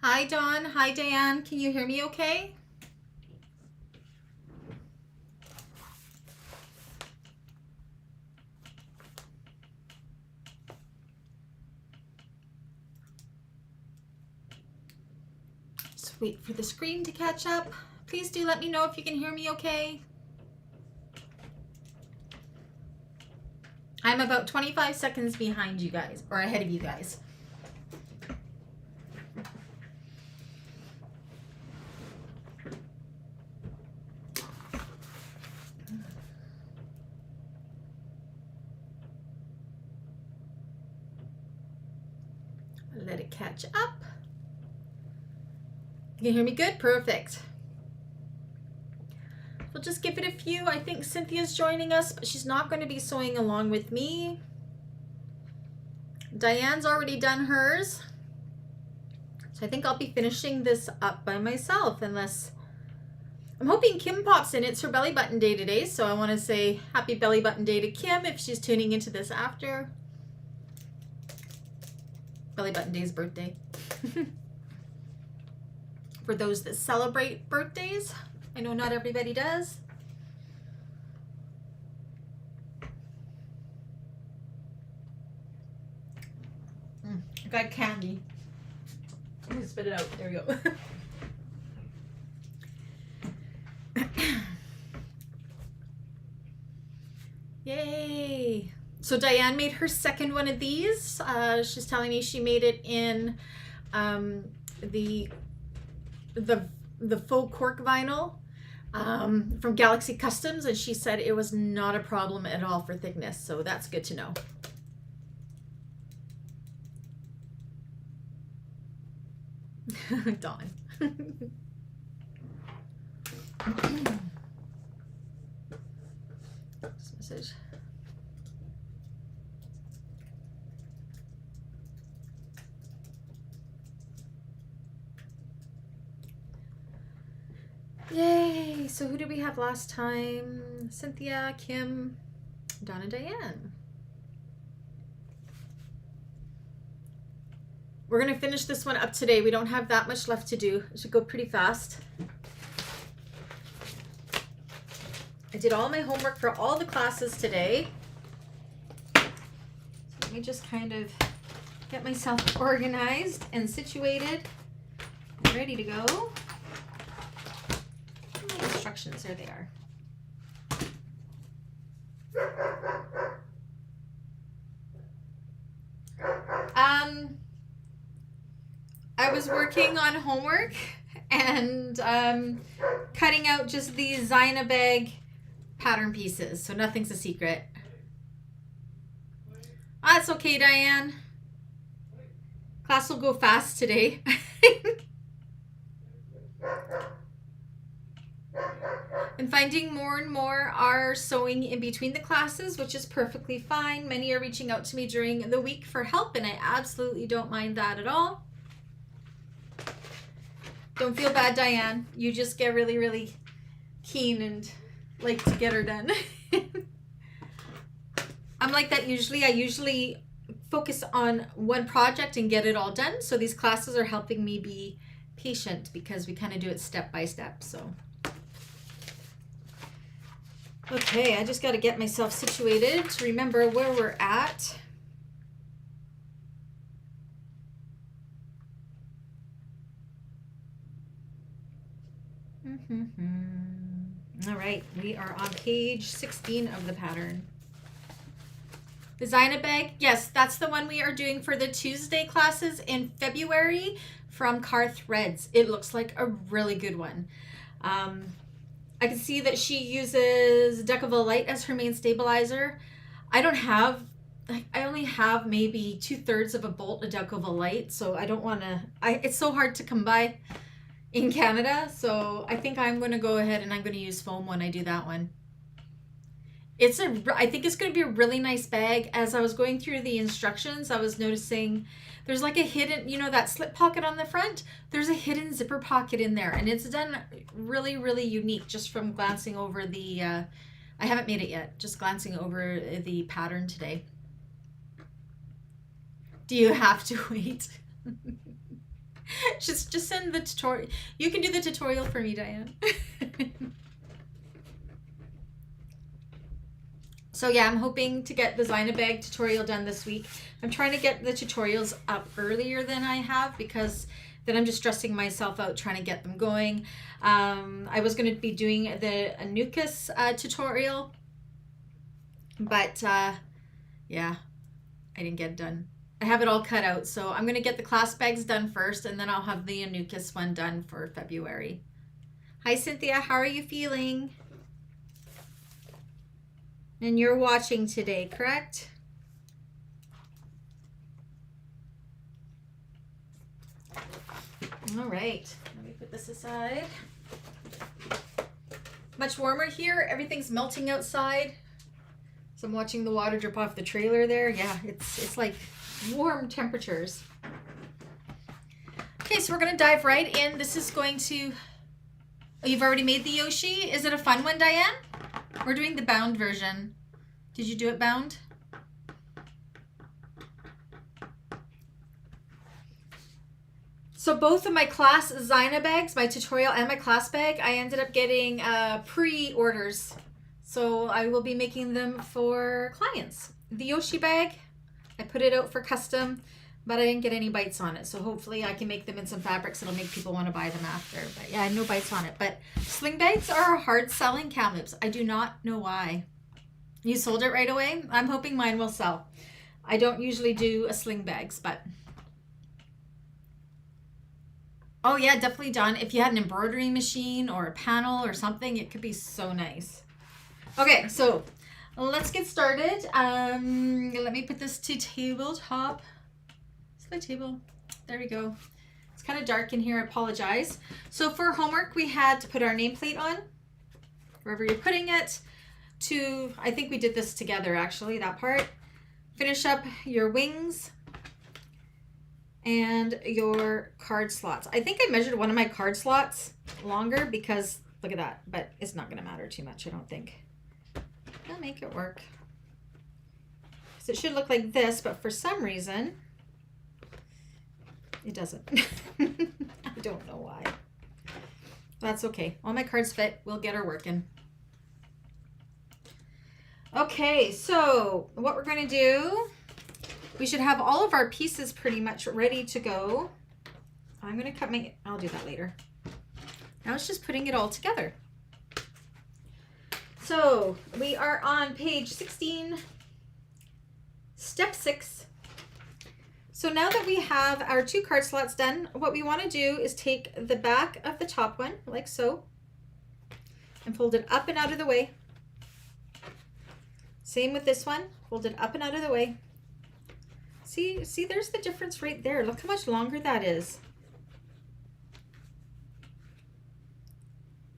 Hi, Dawn. Hi, Diane. Can you hear me okay? Just wait for the screen to catch up. Please do let me know if you can hear me okay. I'm about 25 seconds behind you guys, or ahead of you guys. Let it catch up. You can hear me good? Perfect. We'll just give it a few. I think Cynthia's joining us, but she's not going to be sewing along with me. Diane's already done hers. So I think I'll be finishing this up by myself, unless I'm hoping Kim pops in. It's her belly button day today, so I want to say happy belly button day to Kim if she's tuning into this after. Belly button day's birthday. For those that celebrate birthdays, I know not everybody does. I got candy. I'm gonna spit it out. There we go. Yay! So Diane made her second one of these. She's telling me she made it in the faux cork vinyl from Galaxy Customs, and she said it was not a problem at all for thickness, so that's good to know. Dawn. This message. Yay! So who did we have last time? Cynthia, Kim, Dawn, and Diane. We're going to finish this one up today. We don't have that much left to do. It should go pretty fast. I did all my homework for all the classes today. So let me just kind of get myself organized and situated and ready to go. My instructions, there they are. I was working on homework and cutting out just these Zyna bag pattern pieces, so nothing's a secret. That's okay, Diane. Class will go fast today. I'm finding more and more are sewing in between the classes, which is perfectly fine. Many are reaching out to me during the week for help, and I absolutely don't mind that at all. Don't feel bad, Diane. You just get really, really keen and like to get her done. I'm like that usually. I usually focus on one project and get it all done. So these classes are helping me be patient because we kind of do it step by step. So, okay, I just got to get myself situated to remember where we're at. All right, we are on page 16 of the pattern. The Zyna bag, yes, that's the one we are doing for the Tuesday classes in February from Car Threads. It looks like a really good one. I can see that she uses Decovil Light as her main stabilizer. I only have maybe 2/3 of a bolt of Decovil Light, so I don't want to, it's so hard to come by in Canada, so I think I'm going to go ahead and I'm going to use foam when I do that one. I think it's going to be a really nice bag. As I was going through the instructions, I was noticing there's like a hidden, you know, that slip pocket on the front, there's a hidden zipper pocket in there, and it's done really, really unique just from glancing over the, I haven't made it yet, just glancing over the pattern today. Do you have to wait? Just send the tutorial. You can do the tutorial for me, Diane. So yeah, I'm hoping to get the Zyna bag tutorial done this week. I'm trying to get the tutorials up earlier than I have because then I'm just stressing myself out trying to get them going. I was going to be doing the Anukas tutorial, but yeah, I didn't get it done. I have it all cut out, so I'm going to get the class bags done first, and then I'll have the Anukas one done for February. Hi, Cynthia. How are you feeling? And you're watching today, correct? All right, let me put this aside. Much warmer here. Everything's melting outside. So I'm watching the water drip off the trailer there. Yeah, it's like warm temperatures. Okay, so we're gonna dive right in. This is going to, oh, you've already made the Yoshi? Is it a fun one, Diane? We're doing the bound version. Did you do it bound? So both of my class Zyna bags, my tutorial and my class bag, I ended up getting pre-orders. So I will be making them for clients. The Yoshi bag, I put it out for custom, but I didn't get any bites on it. So hopefully I can make them in some fabrics that'll make people want to buy them after. But yeah, no bites on it. But sling bags are hard selling cam-loops. I do not know why. You sold it right away? I'm hoping mine will sell. I don't usually do a sling bags, but... Oh yeah, definitely done. If you had an embroidery machine or a panel or something, it could be so nice. Okay, so let's get started. Let me put this to tabletop. It's my table. There we go. It's kind of dark in here. I apologize. So for homework, we had to put our nameplate on, wherever you're putting it. I think we did this together actually, that part. Finish up your wings and your card slots. I think I measured one of my card slots longer because, look at that, but it's not gonna matter too much, I don't think. I'll make it work. So it should look like this, but for some reason, it doesn't. I don't know why. That's okay. All my cards fit. We'll get her working. Okay, so what we're gonna do, we should have all of our pieces pretty much ready to go. I'm gonna cut my, I'll do that later. Now it's just putting it all together. So we are on page 16, step 6. So now that we have our 2 card slots done, what we want to do is take the back of the top one, like so, and fold it up and out of the way. Same with this one, fold it up and out of the way. See, there's the difference right there. Look how much longer that is.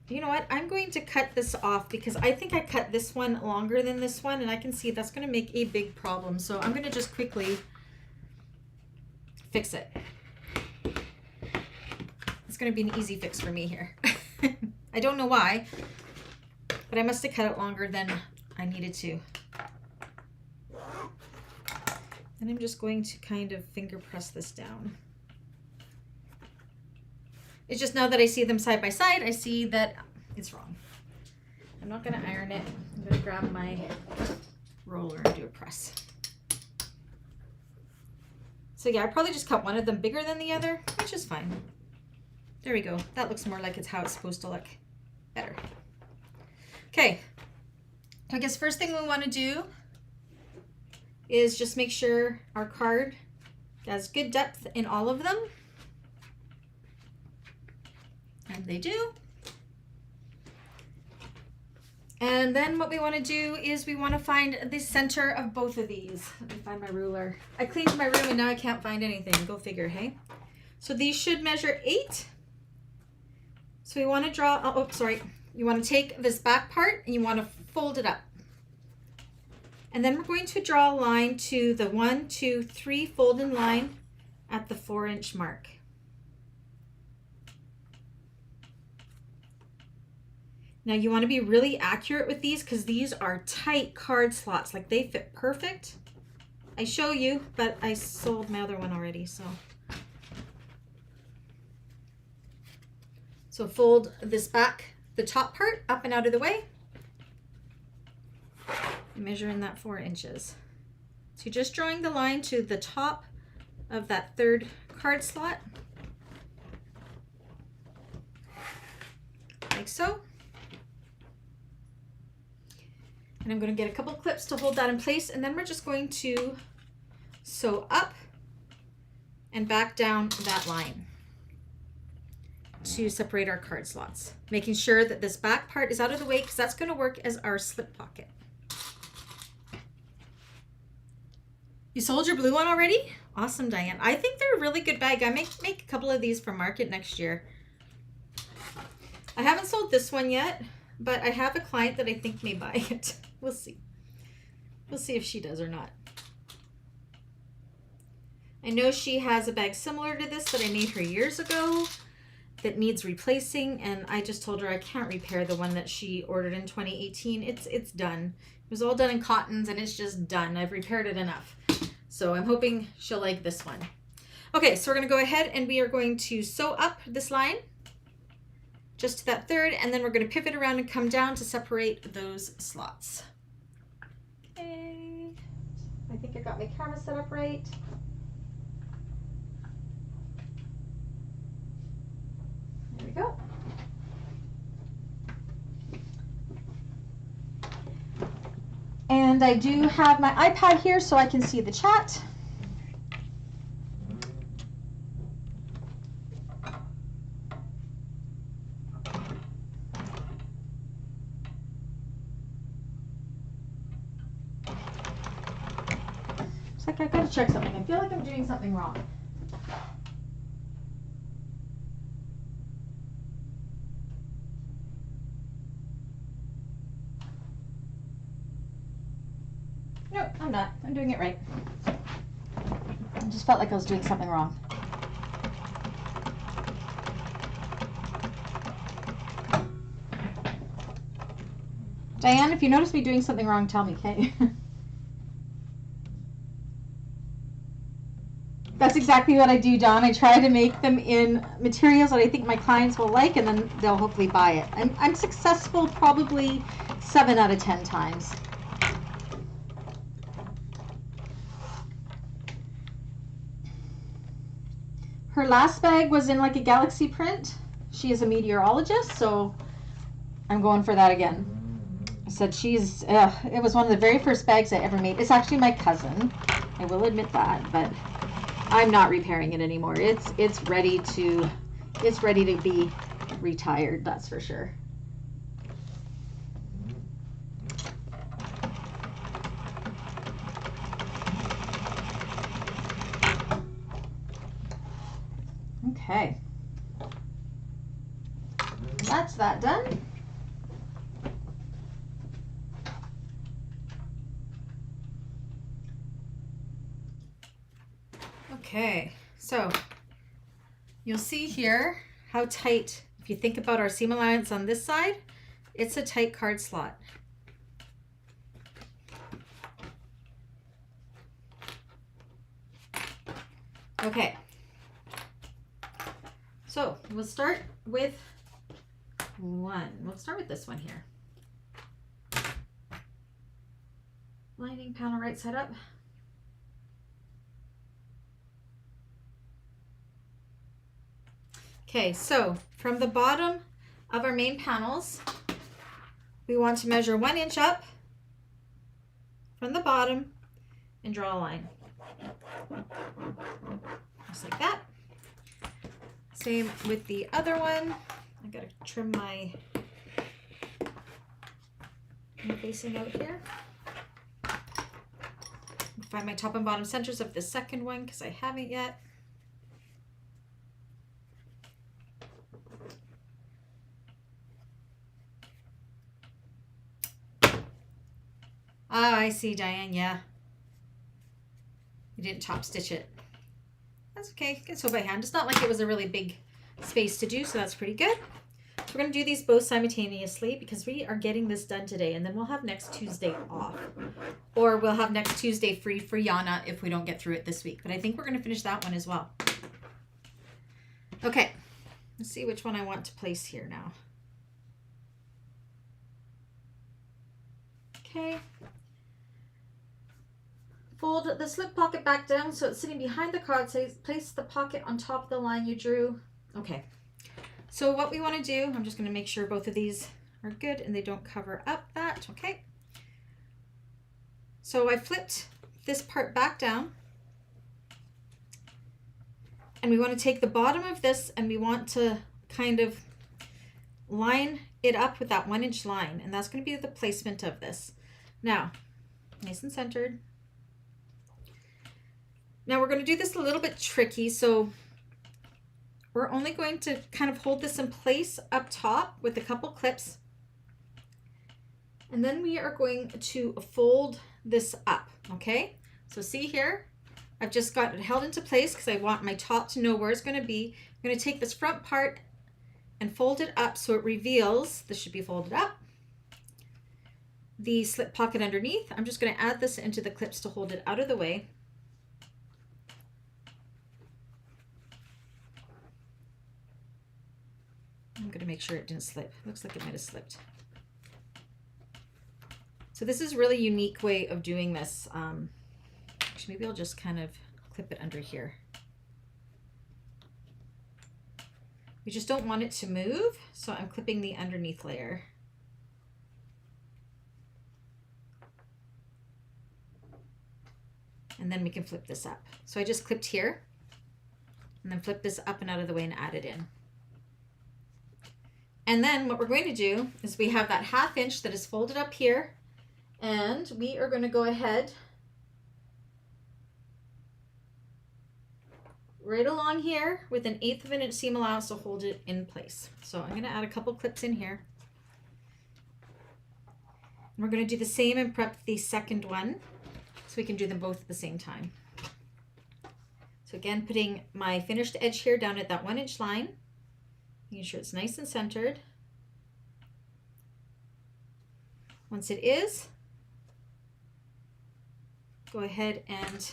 You know what? I'm going to cut this off because I think I cut this one longer than this one, and I can see that's going to make a big problem. So I'm going to just quickly fix it. It's going to be an easy fix for me here. I don't know why, but I must have cut it longer than I needed to. And I'm just going to kind of finger press this down. It's just now that I see them side by side, I see that it's wrong. I'm not going to iron it. I'm going to grab my roller and do a press. So yeah, I probably just cut one of them bigger than the other, which is fine. There we go. That looks more like it's how it's supposed to look. Better. Okay. I guess first thing we want to do is just make sure our card has good depth in all of them. And they do. And then what we want to do is we want to find the center of both of these. Let me find my ruler. I cleaned my room and now I can't find anything. Go figure, hey? So these should measure 8. So we want to draw, oh, sorry. You want to take this back part and you want to fold it up. And then we're going to draw a line to the 1, 2, 3 fold-in line at the 4-inch mark. Now you want to be really accurate with these because these are tight card slots. Like they fit perfect. I show you, but I sold my other one already, so. So fold this back, the top part up and out of the way. Measure in that 4 inches. So you're just drawing the line to the top of that third card slot, like so. And I'm going to get a couple clips to hold that in place, and then we're just going to sew up and back down that line to separate our card slots, making sure that this back part is out of the way because that's going to work as our slip pocket. You sold your blue one already? Awesome, Diane. I think they're a really good bag. I make a couple of these for market next year. I haven't sold this one yet, but I have a client that I think may buy it. We'll see. We'll see if she does or not. I know she has a bag similar to this that I made her years ago that needs replacing, and I just told her I can't repair the one that she ordered in 2018. It's done. It was all done in cottons and it's just done. I've repaired it enough. So I'm hoping she'll like this one. Okay, so we're gonna go ahead and we are going to sew up this line just to that third, and then we're gonna pivot around and come down to separate those slots. Okay, I think I got my camera set up right. There we go. And I do have my iPad here so I can see the chat. It's like I gotta check something. I feel like I'm doing something wrong. No, I'm not. I'm doing it right. I just felt like I was doing something wrong. Diane, if you notice me doing something wrong, tell me, okay? That's exactly what I do, Don. I try to make them in materials that I think my clients will like, and then they'll hopefully buy it. I'm successful probably 7 out of 10 times. Her last bag was in like a galaxy print. She is a meteorologist, so I'm going for that again. I said she's, it was one of the very first bags I ever made. It's actually my cousin. I will admit that, but I'm not repairing it anymore. It's ready to be retired, that's for sure. Okay, that's that done. Okay, so you'll see here how tight, if you think about our seam allowance on this side, it's a tight card slot. Okay. So we'll start with one. We'll start with this one here. Lining panel right side up. Okay, so from the bottom of our main panels, we want to measure 1 inch up from the bottom and draw a line. Just like that. Same with the other one. I gotta trim my facing out here. Find my top and bottom centers of the second one because I haven't yet. Ah, I see, Diane, yeah. You didn't top stitch it. That's okay, you can sew by hand. It's not like it was a really big space to do, so that's pretty good. So we're gonna do these both simultaneously because we are getting this done today, and then we'll have next Tuesday off. Or we'll have next Tuesday free for Yana if we don't get through it this week. But I think we're gonna finish that one as well. Okay, Let's see which one I want to place here now. Okay. Fold the slip pocket back down so it's sitting behind the card. So place the pocket on top of the line you drew. Okay. So what we want to do, I'm just going to make sure both of these are good and they don't cover up that. Okay. So I flipped this part back down. And we want to take the bottom of this and we want to kind of line it up with that 1-inch line. And that's going to be the placement of this. Now, nice and centered. Now we're going to do this a little bit tricky. So we're only going to kind of hold this in place up top with a couple clips. And then we are going to fold this up, okay? So see here, I've just got it held into place because I want my top to know where it's going to be. I'm going to take this front part and fold it up so it reveals, this should be folded up, the slip pocket underneath. I'm just going to add this into the clips to hold it out of the way. I'm going to make sure it didn't slip. Looks like it might have slipped. So this is a really unique way of doing this. Actually, maybe I'll just kind of clip it under here. We just don't want it to move, so I'm clipping the underneath layer. And then we can flip this up. So I just clipped here, and then flip this up and out of the way and add it in. And then what we're going to do is we have that 1/2 inch that is folded up here, and we are going to go ahead right along here with an 1/8 of an inch seam allowance to hold it in place. So I'm going to add a couple clips in here. And we're going to do the same and prep the second one so we can do them both at the same time. So again, putting my finished edge here down at that 1-inch line, making sure it's nice and centered. Once it is, go ahead and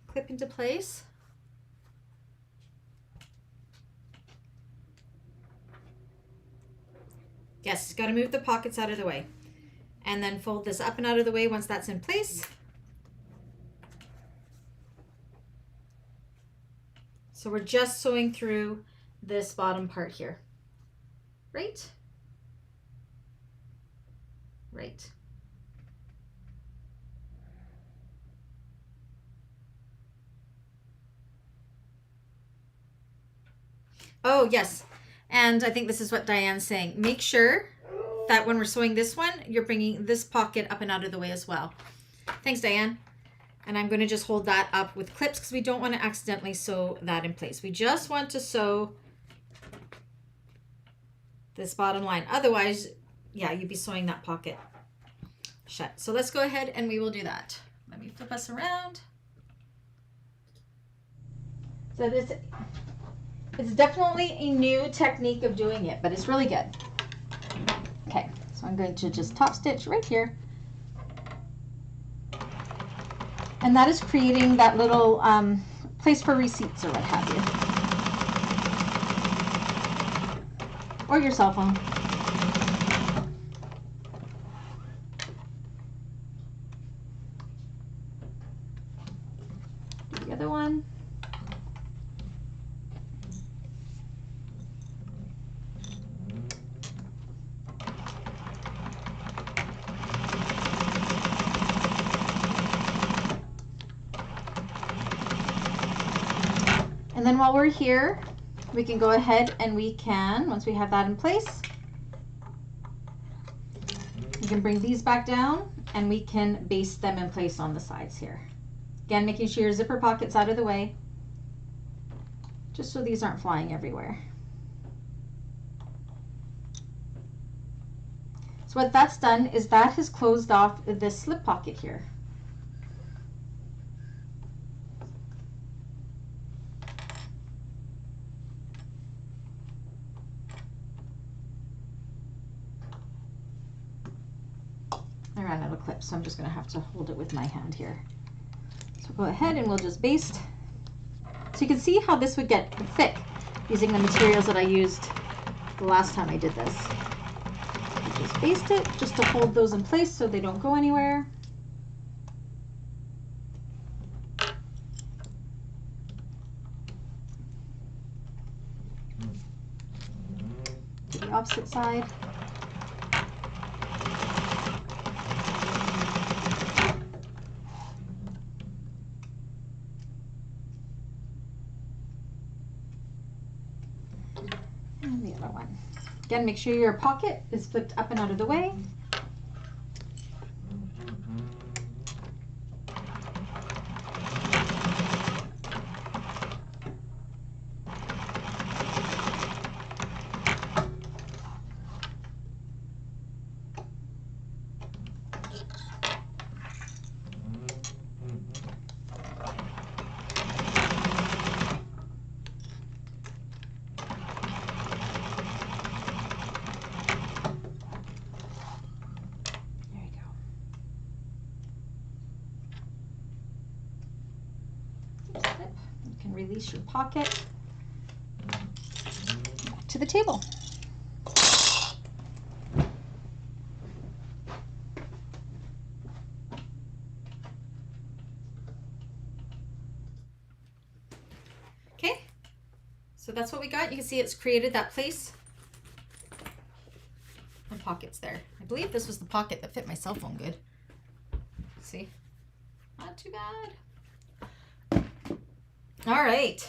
clip into place. Yes, got to move the pockets out of the way. And then fold this up and out of the way once that's in place. So we're just sewing through this bottom part here. Right? Right. Oh, yes. And I think this is what Diane's saying. Make sure that when we're sewing this one, you're bringing this pocket up and out of the way as well. Thanks, Diane. And I'm going to just hold that up with clips because we don't want to accidentally sew that in place. We just want to sew this bottom line. Otherwise, yeah, you'd be sewing that pocket shut. So let's go ahead and we will do that. Let me flip us around. So this is definitely a new technique of doing it, but it's really good. Okay, so I'm going to just top stitch right here. And that is creating that little place for receipts or what have you. Or your cell phone. Do the other one. And then while we're here, we can go ahead and we can, once we have that in place, we can bring these back down and we can baste them in place on the sides here. Again, making sure your zipper pocket's out of the way, just so these aren't flying everywhere. So what that's done is that has closed off this slip pocket here. I ran out of clips, so I'm just going to have to hold it with my hand here. So go ahead and we'll just baste. So you can see how this would get thick. using the materials that I used the last time I did this. Just baste it just to hold those in place so they don't go anywhere. To the opposite side. And the other one. Again, make sure your pocket is flipped up and out of the way. You can release your pocket back to the table. Okay, so that's what we got. You can see it's created that place and pockets there. I believe this was the pocket that fit my cell phone good. See, not too bad. All right,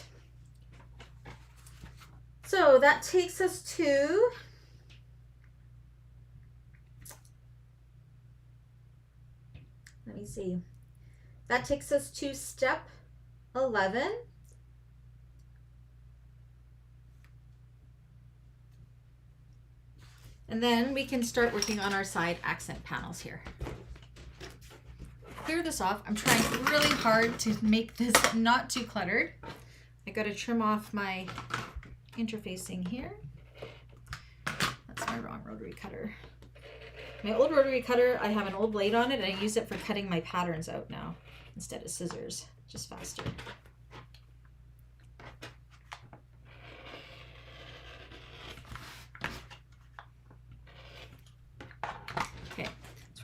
so that takes us to let me see, that takes us to step 11. And then we can start working on our side accent panels here. Clear this off. I'm trying really hard to make this not too cluttered. I got to trim off my interfacing here. That's my wrong rotary cutter. My old rotary cutter, I have an old blade on it and I use it for cutting my patterns out now instead of scissors, just faster.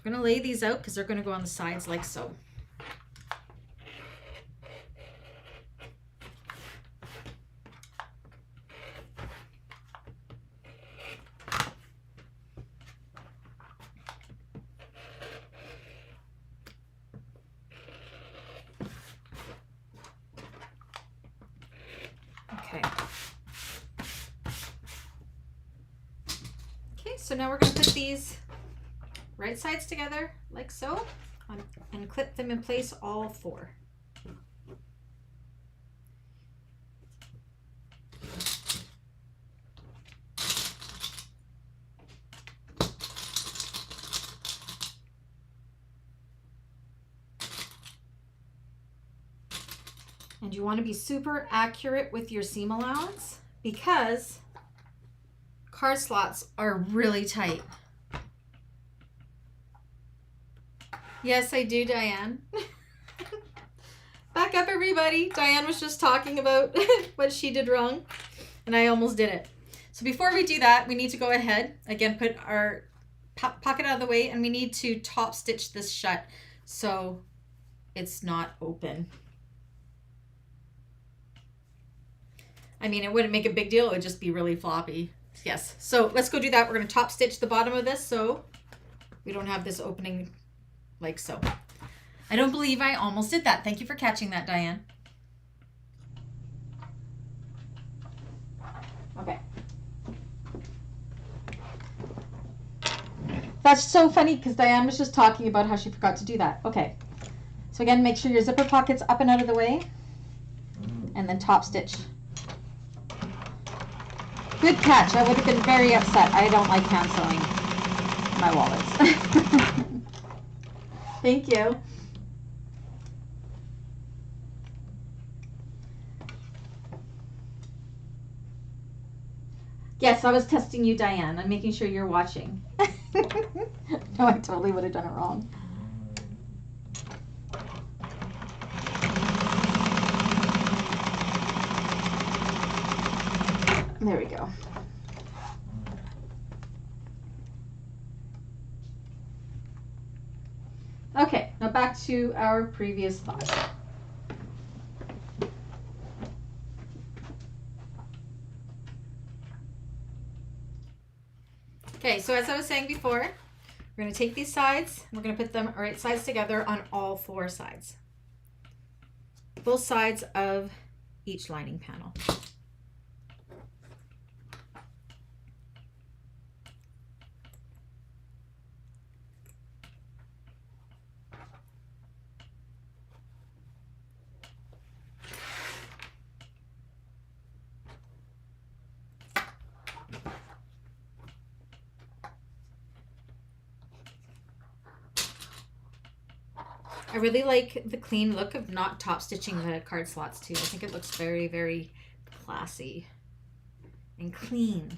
We're going to lay these out because they're going to go on the sides like so. Okay. Okay, so now we're going to put these right sides together like so and clip them in place, all four. And you want to be super accurate with your seam allowance because card slots are really tight. Yes, I do, Diane. Back up, everybody. Diane was just talking about what she did wrong, and I almost did it. So before we do that, we need to go ahead, again, put our pocket out of the way, and we need to top stitch this shut so it's not open. I mean, it wouldn't make a big deal. It would just be really floppy. Yes. So let's go do that. We're going to top stitch the bottom of this so we don't have this opening like so. I don't believe I almost did that. Thank you for catching that, Diane. Okay. That's so funny because Diane was just talking about how she forgot to do that. Okay. So again, make sure your zipper pocket's up and out of the way and then top stitch. Good catch. I would have been very upset. I don't like hand sewing my wallets. Thank you. Yes, I was testing you, Diane. I'm making sure you're watching. No, I totally would have done it wrong. There we go. Okay, now back to our previous thought. Okay, so as I was saying before, we're going to take these sides, and we're going to put them right sides together on all 4 sides. Both sides of each lining panel. I really like the clean look of not top stitching the card slots too. I think it looks very, very classy and clean.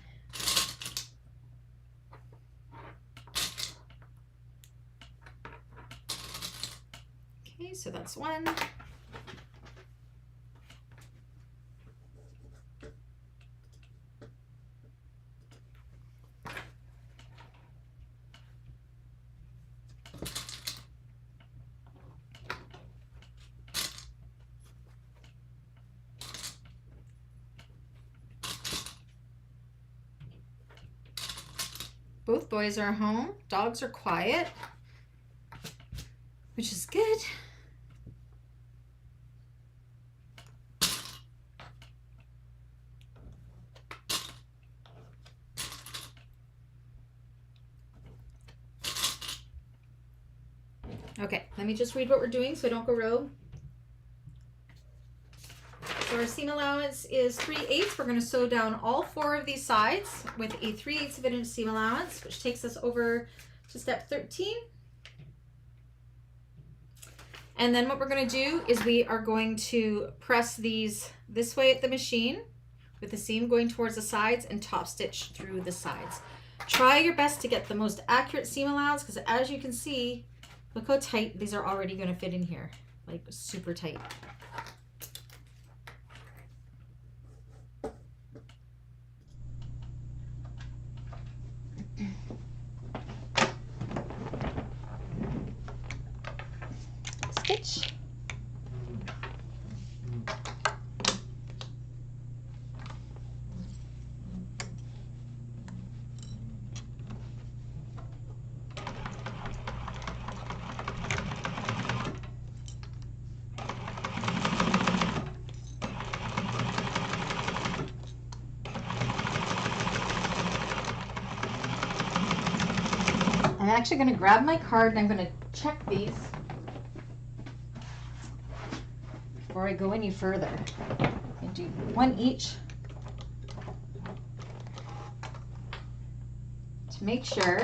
Okay, so that's one. Both boys are home. Dogs are quiet, which is good. Okay, let me just read what we're doing so I don't go rogue. So our seam allowance is 3/8. We're going to sew down all 4 of these sides with a 3/8 of an inch seam allowance, which takes us over to step 13. And then what we're going to do is we are going to press these this way at the machine with the seam going towards the sides and top stitch through the sides. Try your best to get the most accurate seam allowance because as you can see, look how tight these are already going to fit in here, like super tight. Stitch. I'm actually going to grab my card and I'm going to check these before I go any further. I do one each to make sure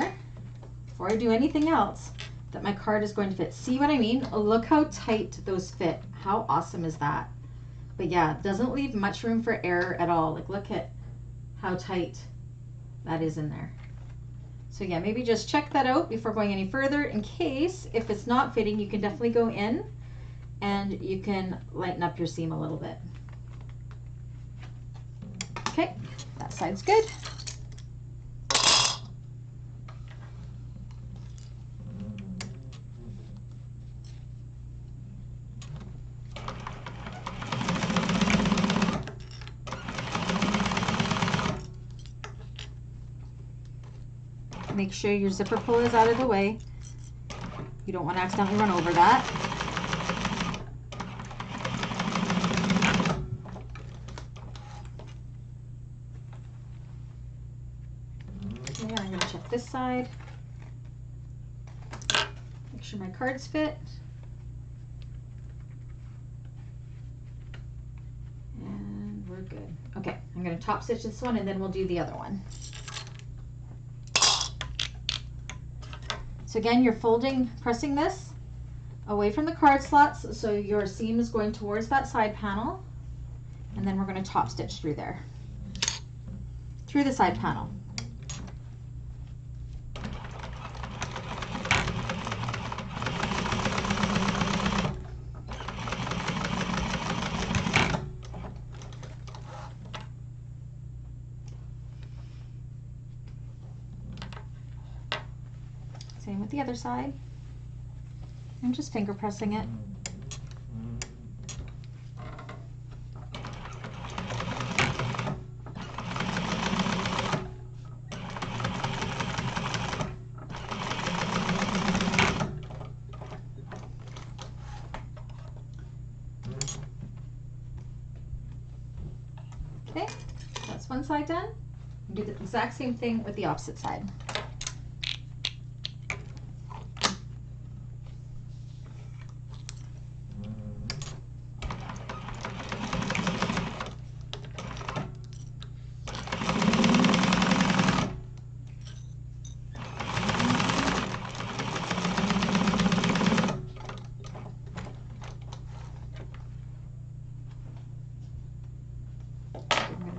before I do anything else that my card is going to fit. See what I mean? Oh, look how tight those fit. How awesome is that? But yeah, it doesn't leave much room for error at all. Like look at how tight that is in there. So yeah, maybe just check that out before going any further in case if it's not fitting, you can definitely go in and you can lighten up your seam a little bit. Okay, that side's good. Make sure your zipper pull is out of the way. You don't want to accidentally run over that. Okay, I'm going to check this side. Make sure my cards fit. And we're good. Okay, I'm going to top stitch this one and then we'll do the other one. So again, you're pressing this away from the card slots, so your seam is going towards that side panel, and then we're going to top stitch through there, through the side panel. the other side. I'm just finger pressing it. Okay, that's one side done. Do the exact same thing with the opposite side.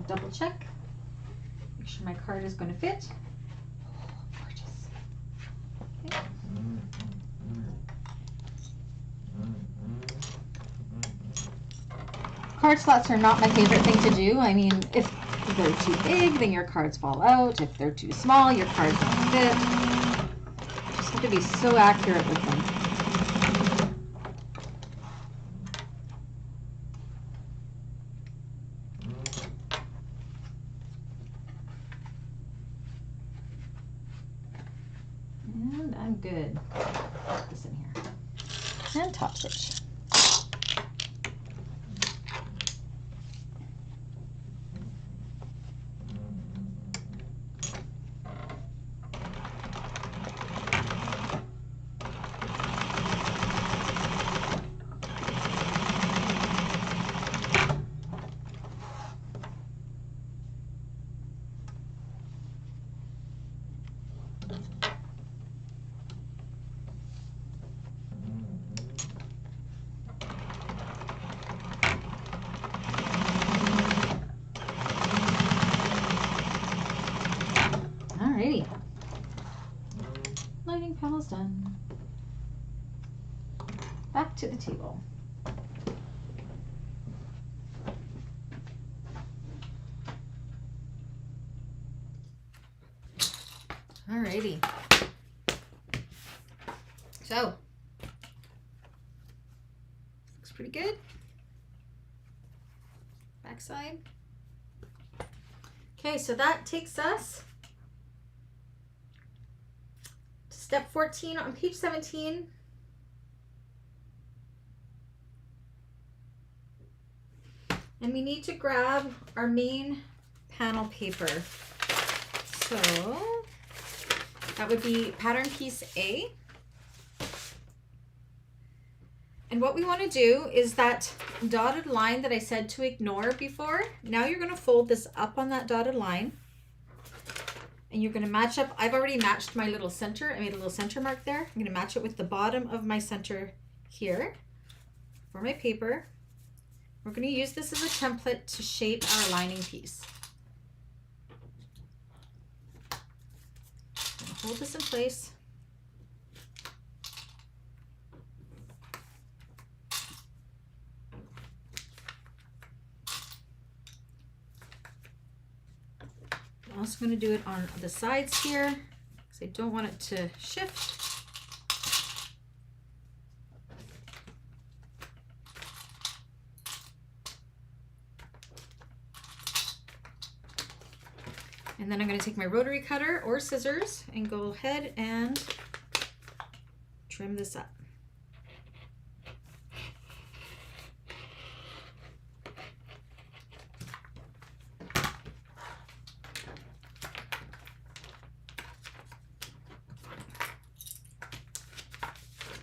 Double check, make sure my card is going to fit. Oh, gorgeous. Okay. Card slots are not my favorite thing to do. I mean, if they're too big, then your cards fall out. If they're too small, your cards don't fit. You just have to be so accurate with them. And I'm good. Put this in here. And top stitch. Alrighty. Lighting panel's done. Back to the table. Alrighty. So, looks pretty good. Backside. Okay, so that takes us to step 14 on page 17. And we need to grab our main panel paper. So that would be pattern piece A. And what we want to do is that dotted line that I said to ignore before, now you're going to fold this up on that dotted line. And you're going to match up. I've already matched my little center. I made a little center mark there. I'm going to match it with the bottom of my center here for my paper. We're going to use this as a template to shape our lining piece. Hold this in place. I'm also going to do it on the sides here because I don't want it to shift. And then I'm going to take my rotary cutter or scissors and go ahead and trim this up.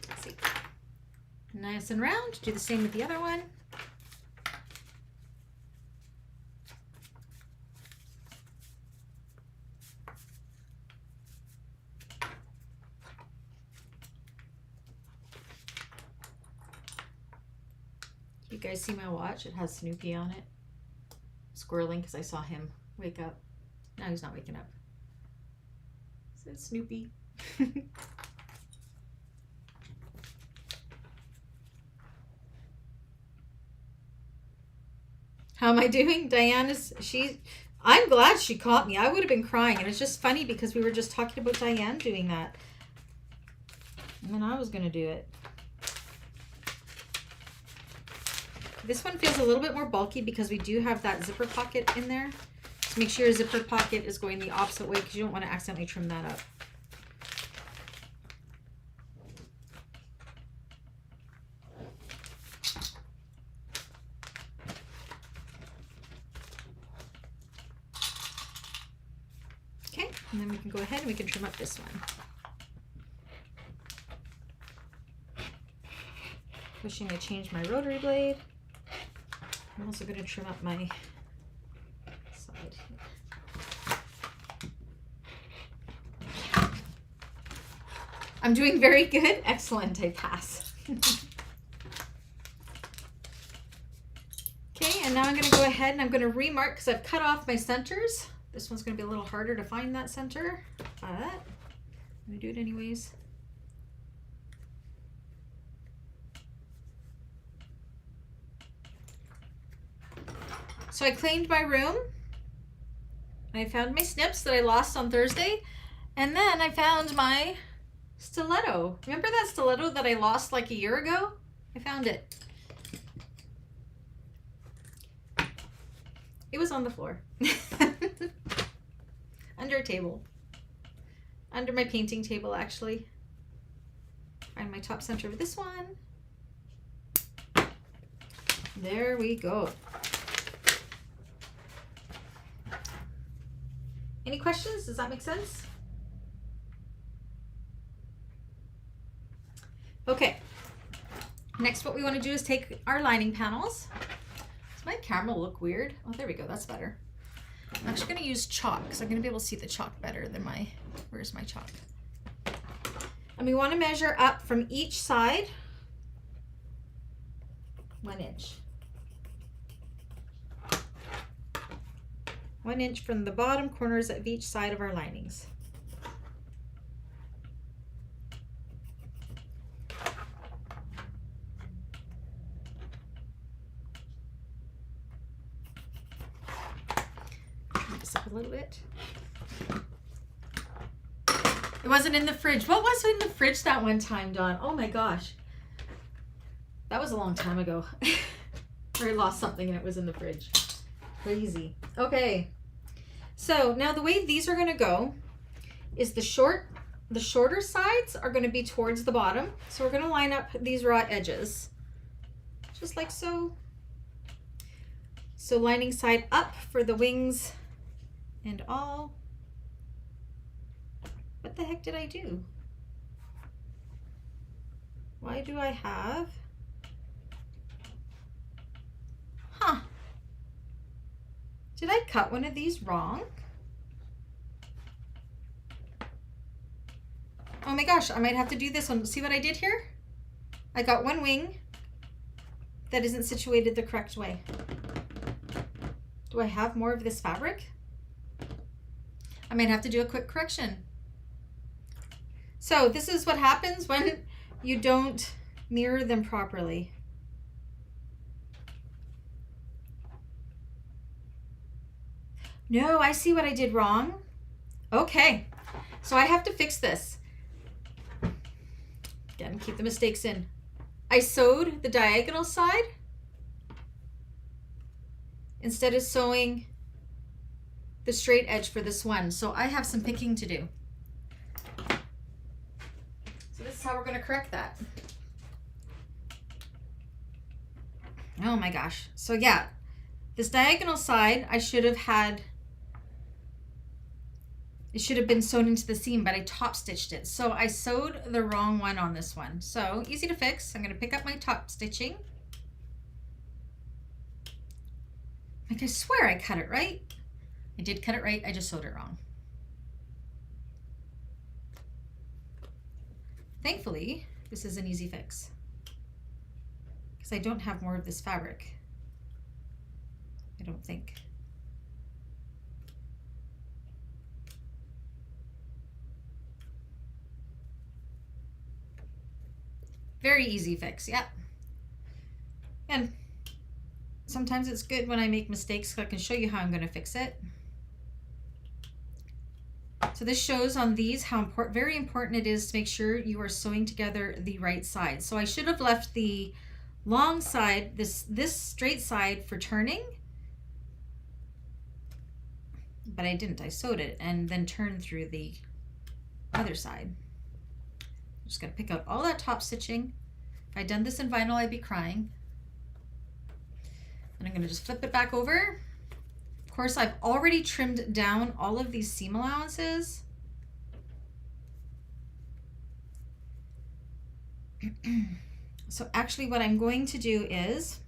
Let's see. Nice and round. Do the same with the other one. You guys see my watch? It has Snoopy on it. Squirreling because I saw him wake up. Now he's not waking up. It said Snoopy. How am I doing? Diane is, I'm glad she caught me. I would have been crying. And it's just funny because we were just talking about Diane doing that. And then I was going to do it. This one feels a little bit more bulky because we do have that zipper pocket in there. So make sure your zipper pocket is going the opposite way because you don't want to accidentally trim that up. Okay, and then we can go ahead and we can trim up this one. Wishing I changed my rotary blade. I'm also going to trim up my side here. I'm doing very good. Excellent, I pass. Okay, and now I'm going to go ahead and I'm going to remark because I've cut off my centers. This one's going to be a little harder to find that center, but I'm going to do it anyways. So I cleaned my room. I found my snips that I lost on Thursday. And then I found my stiletto. Remember that stiletto that I lost like a year ago? I found it. It was on the floor. Under a table. Under my painting table, actually. Find my top center of this one. There we go. Any questions? Does that make sense? Okay. Next, what we want to do is take our lining panels. Does my camera look weird? Oh, there we go. That's better. I'm actually going to use chalk because I'm going to be able to see the chalk better than my... Where's my chalk? And we want to measure up from each side 1 inch. 1 inch from the bottom corners of each side of our linings. Turn this up a little bit. It wasn't in the fridge. What was in the fridge that one time, Dawn? Oh my gosh. That was a long time ago. Or I lost something and it was in the fridge. Crazy. Okay, so now the way these are going to go is the shorter sides are going to be towards the bottom. So we're going to line up these raw edges just like so. So lining side up for the wings and all. What the heck did I do? Why do I have... Huh. Did I cut one of these wrong? Oh my gosh, I might have to do this one. See what I did here? I got one wing that isn't situated the correct way. Do I have more of this fabric? I might have to do a quick correction. So this is what happens when you don't mirror them properly. No, I see what I did wrong. Okay, so I have to fix this. Again, keep the mistakes in. I sewed the diagonal side instead of sewing the straight edge for this one. So I have some picking to do. So this is how we're going to correct that. Oh my gosh. So yeah, this diagonal side I should have had... It should have been sewn into the seam, but I top stitched it. So I sewed the wrong one on this one. So easy to fix. I'm going to pick up my top stitching. Like I swear I cut it right. I did cut it right. I just sewed it wrong. Thankfully, this is an easy fix because I don't have more of this fabric. I don't think. Very easy fix, yeah. And sometimes it's good when I make mistakes so I can show you how I'm going to fix it. So this shows on these how very important it is to make sure you are sewing together the right side. So I should have left the long side, this straight side for turning, but I didn't. I sewed it and then turned through the other side. I'm just gonna pick out all that top stitching. If I'd done this in vinyl, I'd be crying. And I'm gonna just flip it back over. Of course, I've already trimmed down all of these seam allowances. So actually what I'm going to do is,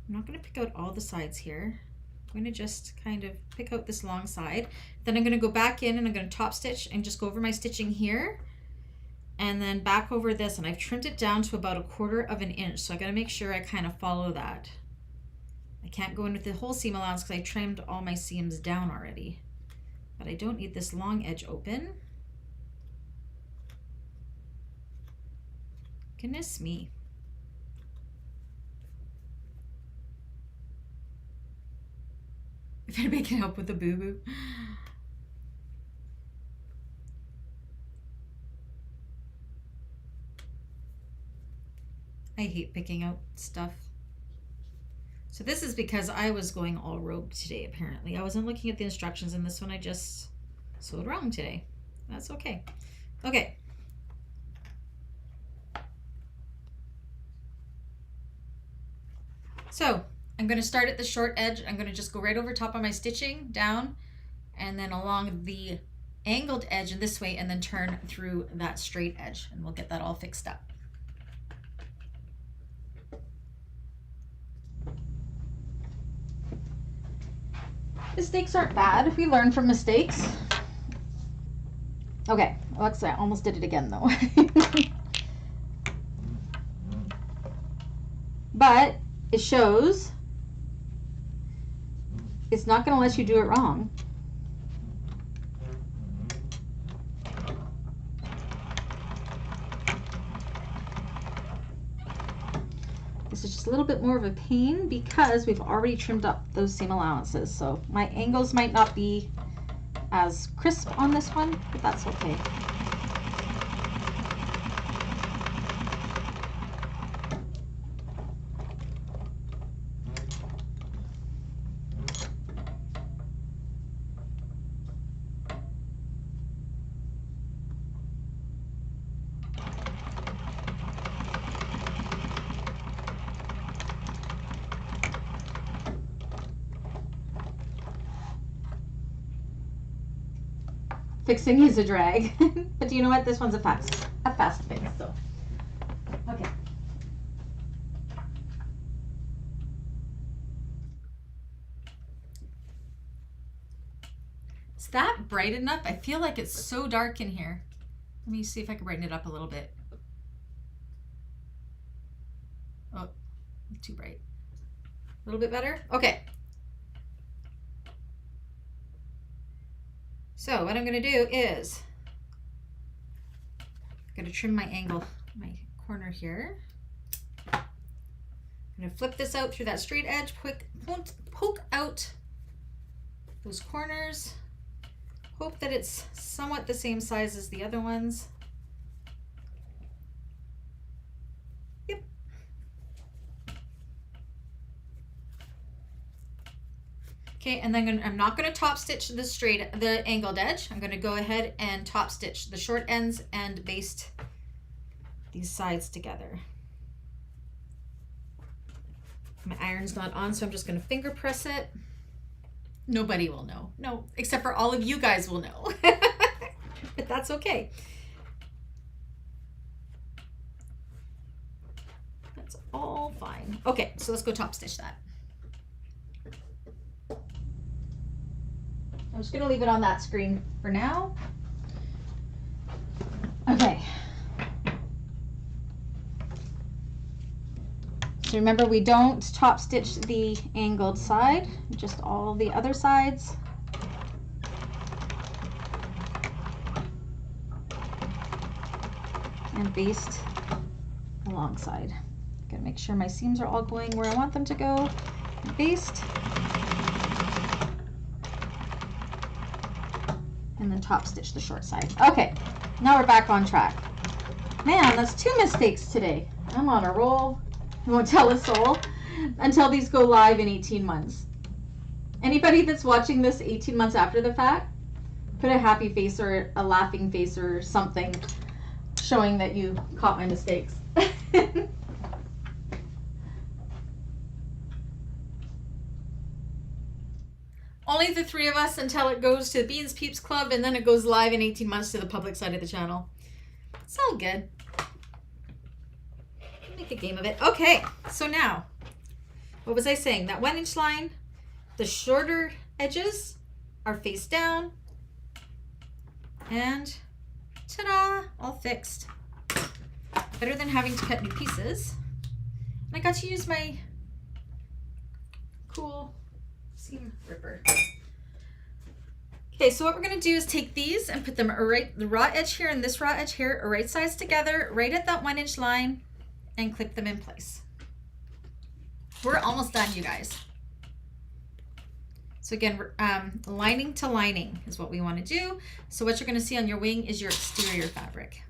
I'm not going to pick out all the sides here. I'm going to just kind of pick out this long side. Then I'm going to go back in and I'm going to top stitch and just go over my stitching here. And then back over this, and I've trimmed it down to about 1/4 of an inch. So I got to make sure I kind of follow that. I can't go in with the whole seam allowance because I trimmed all my seams down already. But I don't need this long edge open. Goodness me. If anybody can help with the boo-boo. I hate picking out stuff. So this is because I was going all rogue today, apparently. I wasn't looking at the instructions, and this one I just sewed wrong today. That's okay. Okay. So I'm going to start at the short edge. I'm going to just go right over top of my stitching, down, and then along the angled edge in this way, and then turn through that straight edge, and we'll get that all fixed up. Mistakes aren't bad if we learn from mistakes. Okay, Alexa, I almost did it again though. But it shows it's not going to let you do it wrong. This is just a little bit more of a pain because we've already trimmed up those seam allowances. So my angles might not be as crisp on this one, but that's okay. Fixing is a drag, but you know what? This one's a fast fix. So, okay. Is that bright enough? I feel like it's so dark in here. Let me see if I can brighten it up a little bit. Oh, too bright. A little bit better? Okay. So what I'm going to do is I'm going to trim my angle, my corner here. I'm going to flip this out through that straight edge, poke out those corners. Hope that it's somewhat the same size as the other ones. Yep. Okay, and then I'm not going to top stitch the angled edge. I'm going to go ahead and top stitch the short ends and baste these sides together. My iron's not on, so I'm just going to finger press it. Nobody will know. No, except for all of you guys will know. But that's okay. That's all fine. Okay, so let's go top stitch that. I'm just going to leave it on that screen for now. Okay. So remember, we don't top stitch the angled side, just all the other sides. And baste alongside. Gotta make sure my seams are all going where I want them to go. And baste. and then top stitch the short side. Okay, now we're back on track. Man, that's 2 mistakes today. I'm on a roll. I won't tell a soul until these go live in 18 months. Anybody that's watching this 18 months after the fact, put a happy face or a laughing face or something showing that you caught my mistakes. Only the 3 of us until it goes to the Beans Peeps Club, and then it goes live in 18 months to the public side of the channel. It's all good. Make a game of it. Okay, so now, what was I saying? That 1-inch line, the shorter edges are face down, and ta-da, all fixed. Better than having to cut new pieces. And I got to use my cool seam ripper. Okay, so what we're gonna do is take these and put them right, the raw edge here and this raw edge here, are right sides together, right at that 1-inch line, and clip them in place. We're almost done, you guys. So again, we're, lining to lining is what we want to do. So what you're going to see on your wing is your exterior fabric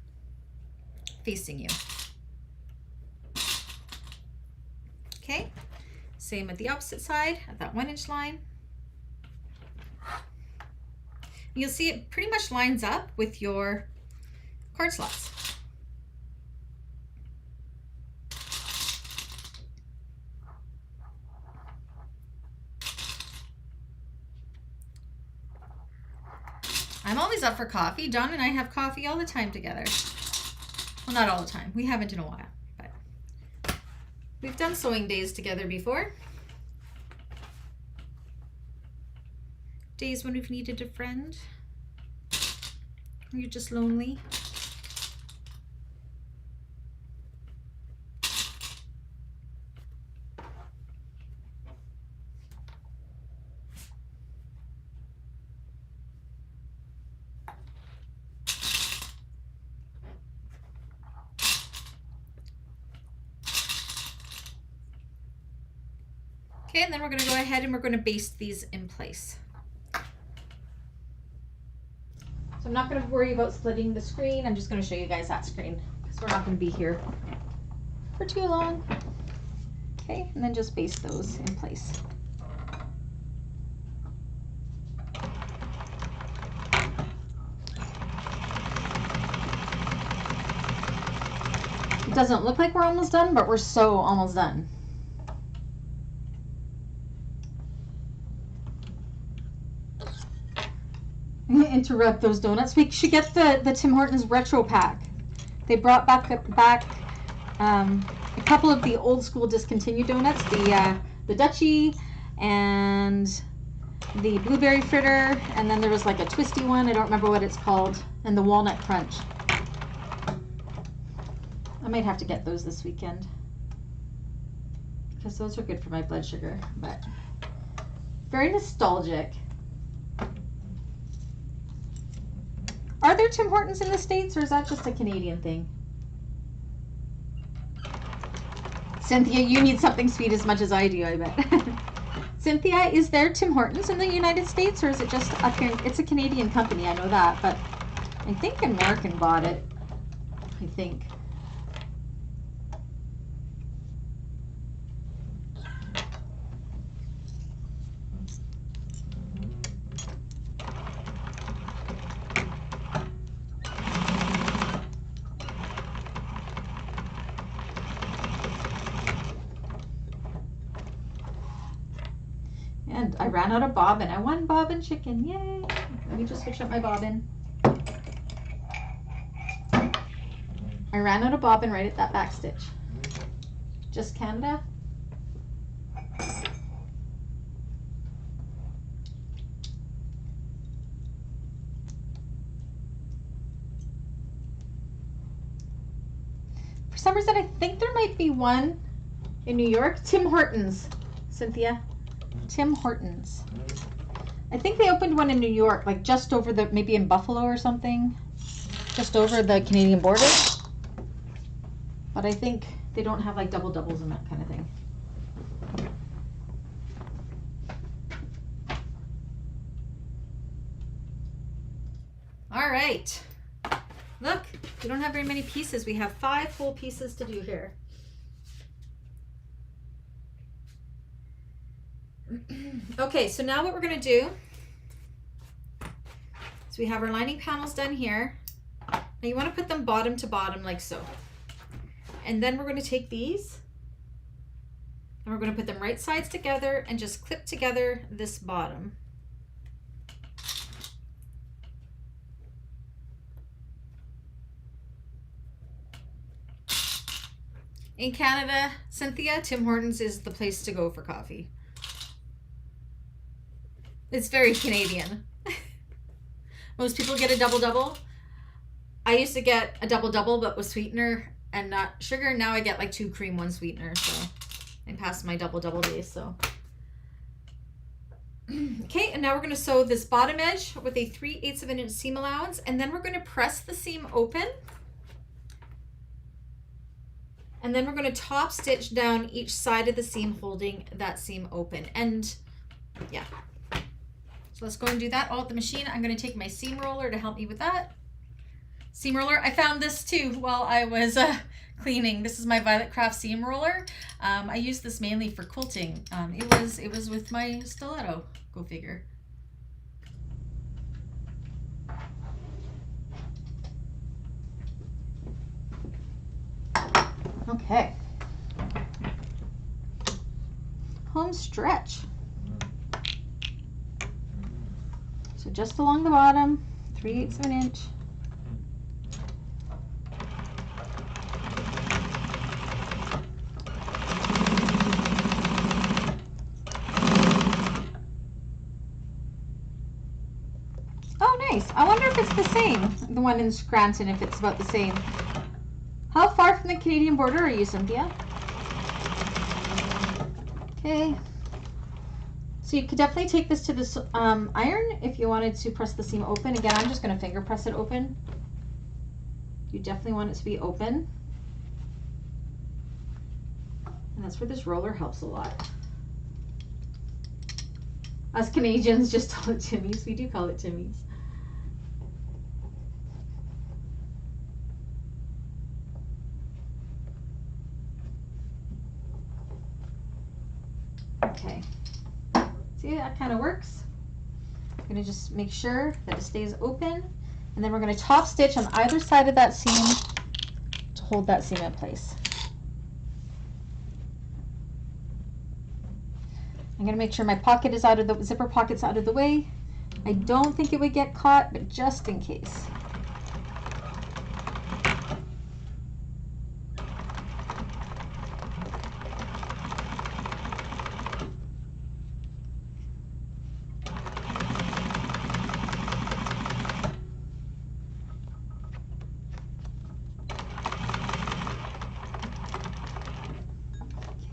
facing you. Okay, same at the opposite side at that 1-inch line. You'll see it pretty much lines up with your cord slots. I'm always up for coffee. John and I have coffee all the time together. Well, not all the time. We haven't in a while, but we've done sewing days together before. Days when we've needed a friend. Or you're just lonely. Okay, and then we're going to go ahead and we're going to baste these in place. So I'm not going to worry about splitting the screen. I'm just going to show you guys that screen because we're not going to be here for too long. Okay, and then just baste those in place. It doesn't look like we're almost done, but we're so almost done. Interrupt those donuts. We should get the Tim Hortons retro pack. They brought back a couple of the old school discontinued donuts, the Dutchie and the blueberry fritter, and then there was like a twisty one, I don't remember what it's called, and the walnut crunch. I might have to get those this weekend because those are good for my blood sugar, but very nostalgic. Are there Tim Hortons in the States, or is that just a Canadian thing? Cynthia, you need something sweet as much as I do, I bet. Cynthia, is there Tim Hortons in the United States, or is it just up here? It's a Canadian company, I know that, but I think American bought it, I think. And I ran out of bobbin. I won bobbin chicken. Yay! Let me just switch up my bobbin. I ran out of bobbin right at that back stitch. Just Canada. For some reason, I think there might be one in New York. Tim Hortons, Cynthia. Tim Hortons. I think they opened one in New York, like just over the, maybe in Buffalo or something, just over the Canadian border. But I think they don't have like double doubles and that kind of thing. right. Look, we don't have very many pieces. We have 5 full pieces to do here. Okay, so now what we're going to do is we have our lining panels done here. Now you want to put them bottom to bottom like so. And then we're going to take these and we're going to put them right sides together and just clip together this bottom. In Canada, Cynthia, Tim Hortons is the place to go for coffee. It's very Canadian. Most people get a double-double. I used to get a double-double, but with sweetener and not sugar. Now I get like 2 cream, 1 sweetener. So I passed my double-double days. So okay, and now we're going to sew this bottom edge with a 3/8 of an inch seam allowance, and then we're going to press the seam open. And then we're going to top stitch down each side of the seam, holding that seam open. And yeah. So let's go and do that all at the machine. I'm going to take my seam roller to help me with that. Seam roller, I found this too while I was cleaning. This is my Violet Craft seam roller. I use this mainly for quilting. It was with my stiletto, go figure. Okay. Home stretch. So just along the bottom, 3/8 of an inch. Oh, nice. I wonder if it's the same, the one in Scranton, if it's about the same. How far from the Canadian border are you, Cynthia? Okay. So you could definitely take this to this iron if you wanted to press the seam open. Again, I'm just going to finger press it open. You definitely want it to be open. And that's where this roller helps a lot. Us Canadians just call it Timmy's. We do call it Timmy's. Okay. See, that kind of works. I'm going to just make sure that it stays open, and then we're going to top stitch on either side of that seam to hold that seam in place. I'm going to make sure my pocket is out of the zipper pocket's out of the way. I don't think it would get caught, but just in case.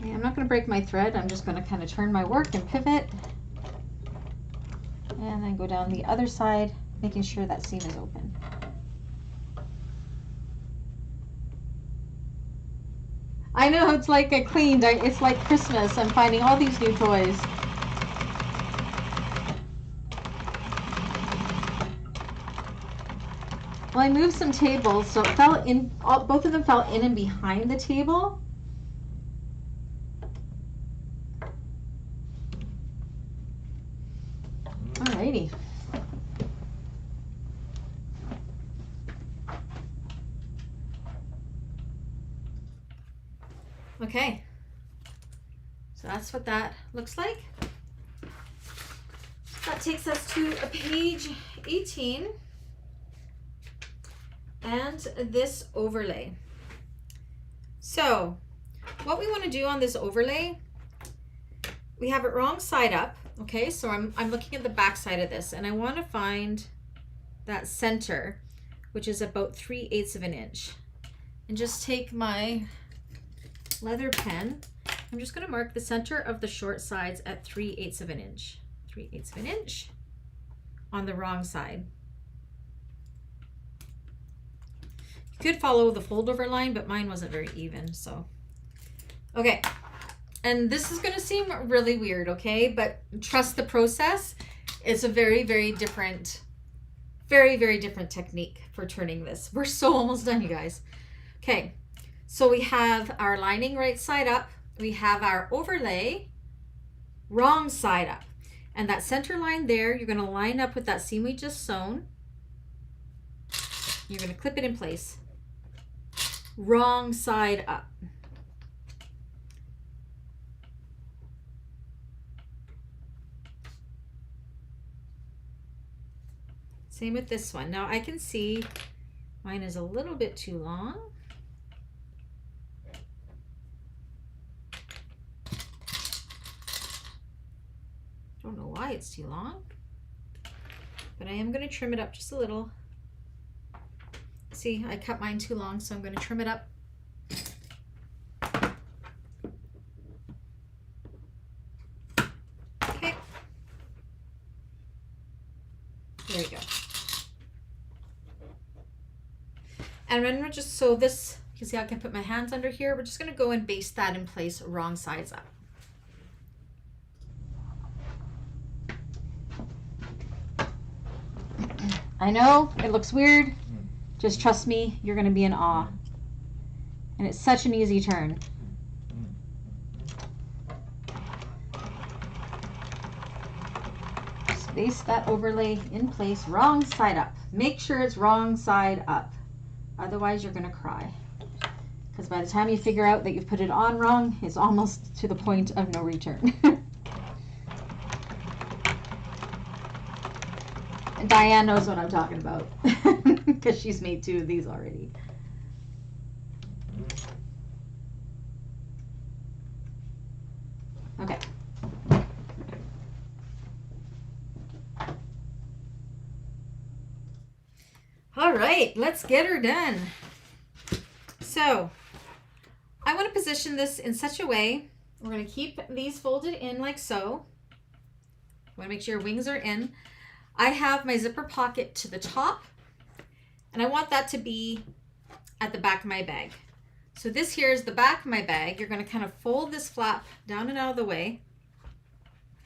I'm not going to break my thread. I'm just going to kind of turn my work and pivot, and then go down the other side, making sure that seam is open. I know, it's like I cleaned. It's like Christmas. I'm finding all these new toys. Well, I moved some tables, so it fell in. Both of them fell in and behind the table. Alrighty. Okay. So that's what that looks like. That takes us to a page 18 and this overlay. So what we want to do on this overlay, we have it wrong side up. Okay, so I'm looking at the back side of this, and I want to find that center, which is about 3/8 of an inch. And just take my leather pen. I'm just going to mark the center of the short sides at 3/8 of an inch. 3/8 of an inch on the wrong side. You could follow the fold over line, but mine wasn't very even, so. Okay. And this is going to seem really weird, okay? But trust the process. It's a very, very different Very, very different technique for turning this. We're so almost done, you guys. Okay, so we have our lining right side up. We have our overlay wrong side up. And that center line there, you're going to line up with that seam we just sewn. You're going to clip it in place. Wrong side up. Same with this one. Now I can see mine is a little bit too long. Don't know why it's too long, but I am going to trim it up just a little. See, I cut mine too long, so I'm going to trim it up. Okay. There you go. And then we're just sew this. You can see how I can put my hands under here. We're just going to go and baste that in place, wrong sides up. I know it looks weird. Just trust me, you're going to be in awe. And it's such an easy turn. Just baste that overlay in place, wrong side up. Make sure it's wrong side up. Otherwise, you're going to cry. Because by the time you figure out that you've put it on wrong, it's almost to the point of no return. Diane knows what I'm talking about because she's made 2 of these already. Okay. All right, let's get her done. So I want to position this in such a way, we're going to keep these folded in like so. I want to make sure your wings are in. I have my zipper pocket to the top, and I want that to be at the back of my bag. So this here is the back of my bag. You're going to kind of fold this flap down and out of the way.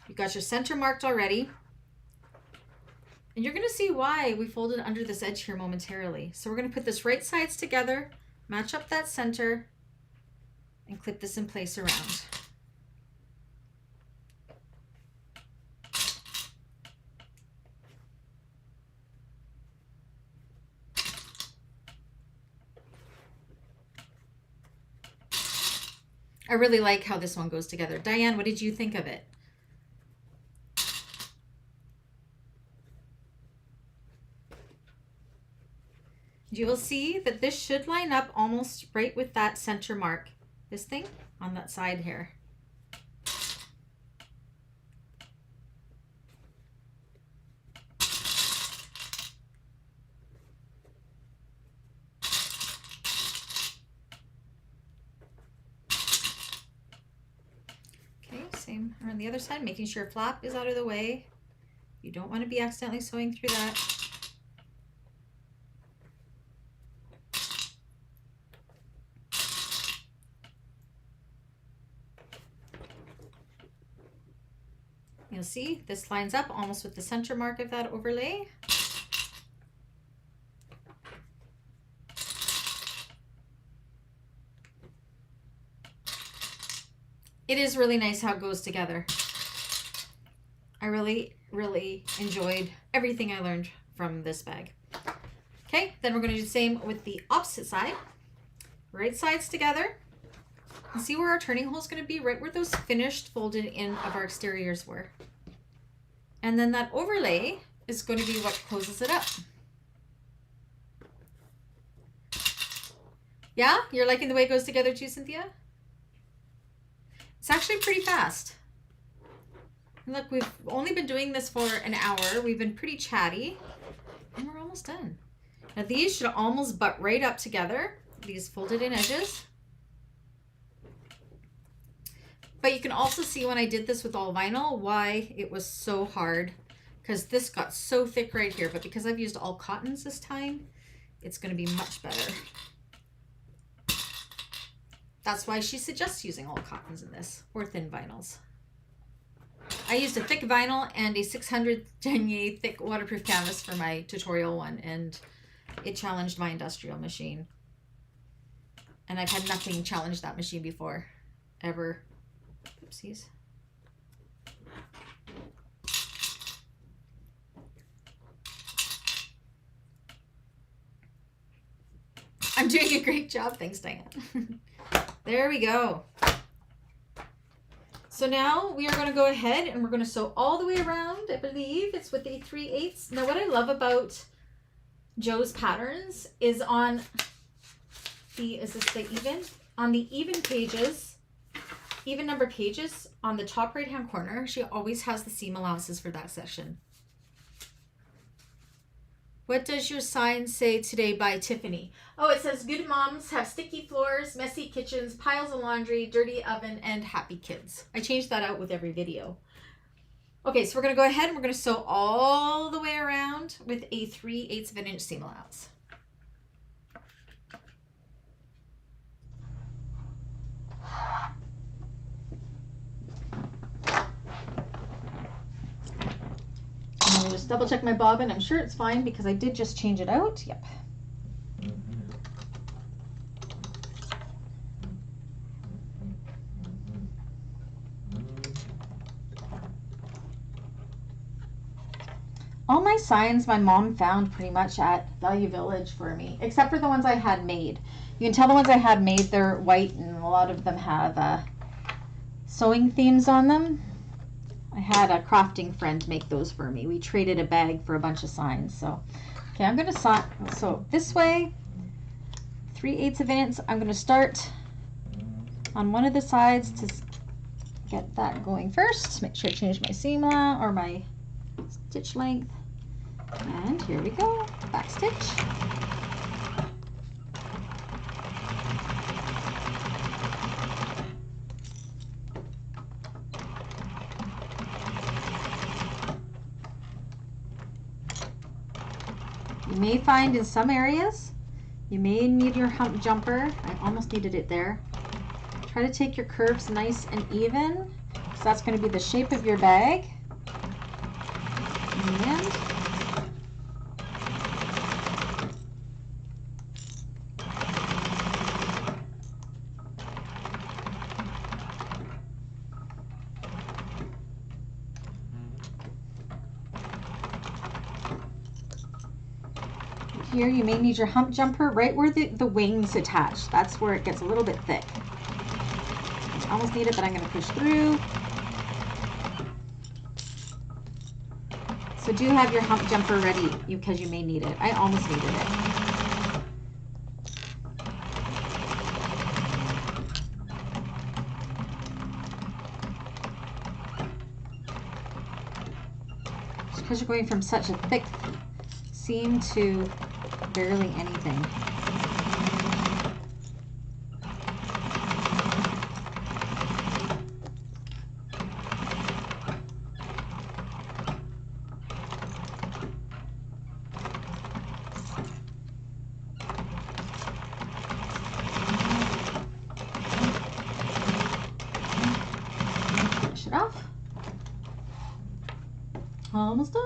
You've got your center marked already. And you're going to see why we folded under this edge here momentarily. So we're going to put this right sides together, match up that center, and clip this in place around. I really like how this one goes together. Diane, what did you think of it? You will see that this should line up almost right with that center mark. This thing on that side here. Same on the other side, making sure flap is out of the way. You don't want to be accidentally sewing through that. You'll see this lines up almost with the center mark of that overlay. It is really nice how it goes together. I really, really enjoyed everything I learned from this bag. Okay, then we're going to do the same with the opposite side. Right sides together. And see where our turning hole is going to be? Right where those finished folded in of our exteriors were. And then that overlay is going to be what closes it up. Yeah? You're liking the way it goes together too, Cynthia? It's actually pretty fast. And look, we've only been doing this for an hour. We've been pretty chatty, and we're almost done. Now these should almost butt right up together, these folded in edges. But you can also see when I did this with all vinyl, why it was so hard, because this got so thick right here. But because I've used all cottons this time, it's going to be much better. That's why she suggests using all cottons in this, or thin vinyls. I used a thick vinyl and a 600 denier thick waterproof canvas for my tutorial one, and it challenged my industrial machine. And I've had nothing challenge that machine before, ever. Oopsies. I'm doing a great job. Thanks, Diane. There we go. So now we are going to go ahead and we're going to sew all the way around. I believe it's with a 3/8. Now what I love about Joe's patterns is on the, is this the even? On the even pages, even number pages, on the top right hand corner, she always has the seam allowances for that section. What does your sign say today by Tiffany? Oh, it says good moms have sticky floors, messy kitchens, piles of laundry, dirty oven, and happy kids. I changed that out with every video. Okay, so we're going to go ahead and we're going to sew all the way around with a 3/8 of an inch seam allowance. I'm going to just double check my bobbin. I'm sure it's fine because I did just change it out. Yep. All my signs my mom found pretty much at Value Village for me, except for the ones I had made. You can tell the ones I had made, they're white, and a lot of them have sewing themes on them. I had a crafting friend make those for me. We traded a bag for a bunch of signs. So, okay, I'm going to sew this way, 3/8 of an inch. I'm going to start on one of the sides to get that going first. Make sure I change my seam allowance or my stitch length. And here we go, back stitch. You may find in some areas, you may need your hump jumper. I almost needed it there. Try to take your curves nice and even, because that's going to be the shape of your bag. And here you may need your hump jumper right where the wings attach. That's where it gets a little bit thick. I almost need it, but I'm going to push through. So do have your hump jumper ready because you may need it. I almost needed it. Just because you're going from such a thick seam to barely anything. Finish it off. Almost done.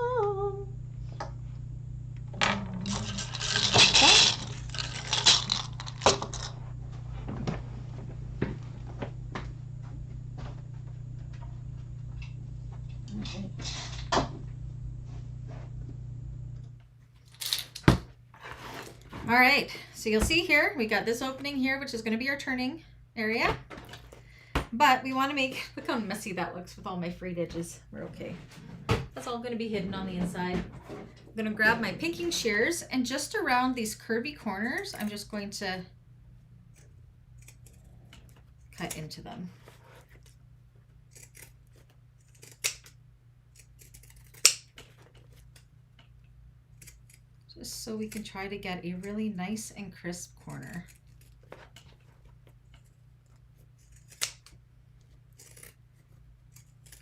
All right, so you'll see here, we got this opening here, which is going to be our turning area. But we want to make, look how messy that looks with all my frayed edges. We're okay. That's all going to be hidden on the inside. I'm going to grab my pinking shears, and just around these curvy corners, I'm just going to cut into them. Just so we can try to get a really nice and crisp corner.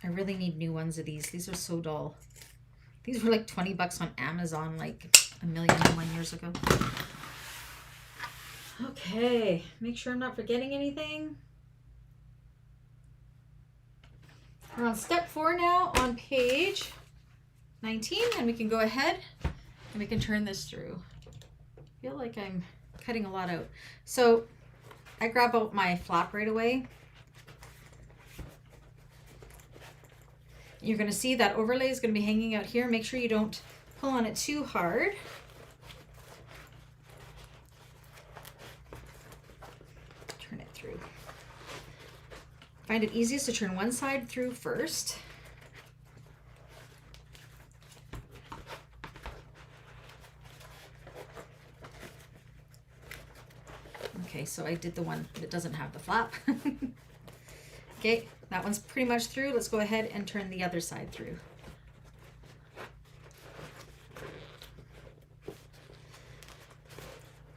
I really need new ones of these. These are so dull. These were like 20 bucks on Amazon like a million and 1 years ago. Okay, make sure I'm not forgetting anything. We're on step 4 now on page 19, and we can go ahead and we can turn this through. I feel like I'm cutting a lot out. So I grab out my flap right away. You're going to see that overlay is going to be hanging out here. Make sure you don't pull on it too hard. Turn it through. Find it easiest to turn one side through first. Okay, so I did the one that doesn't have the flap. Okay, that one's pretty much through. Let's go ahead and turn the other side through.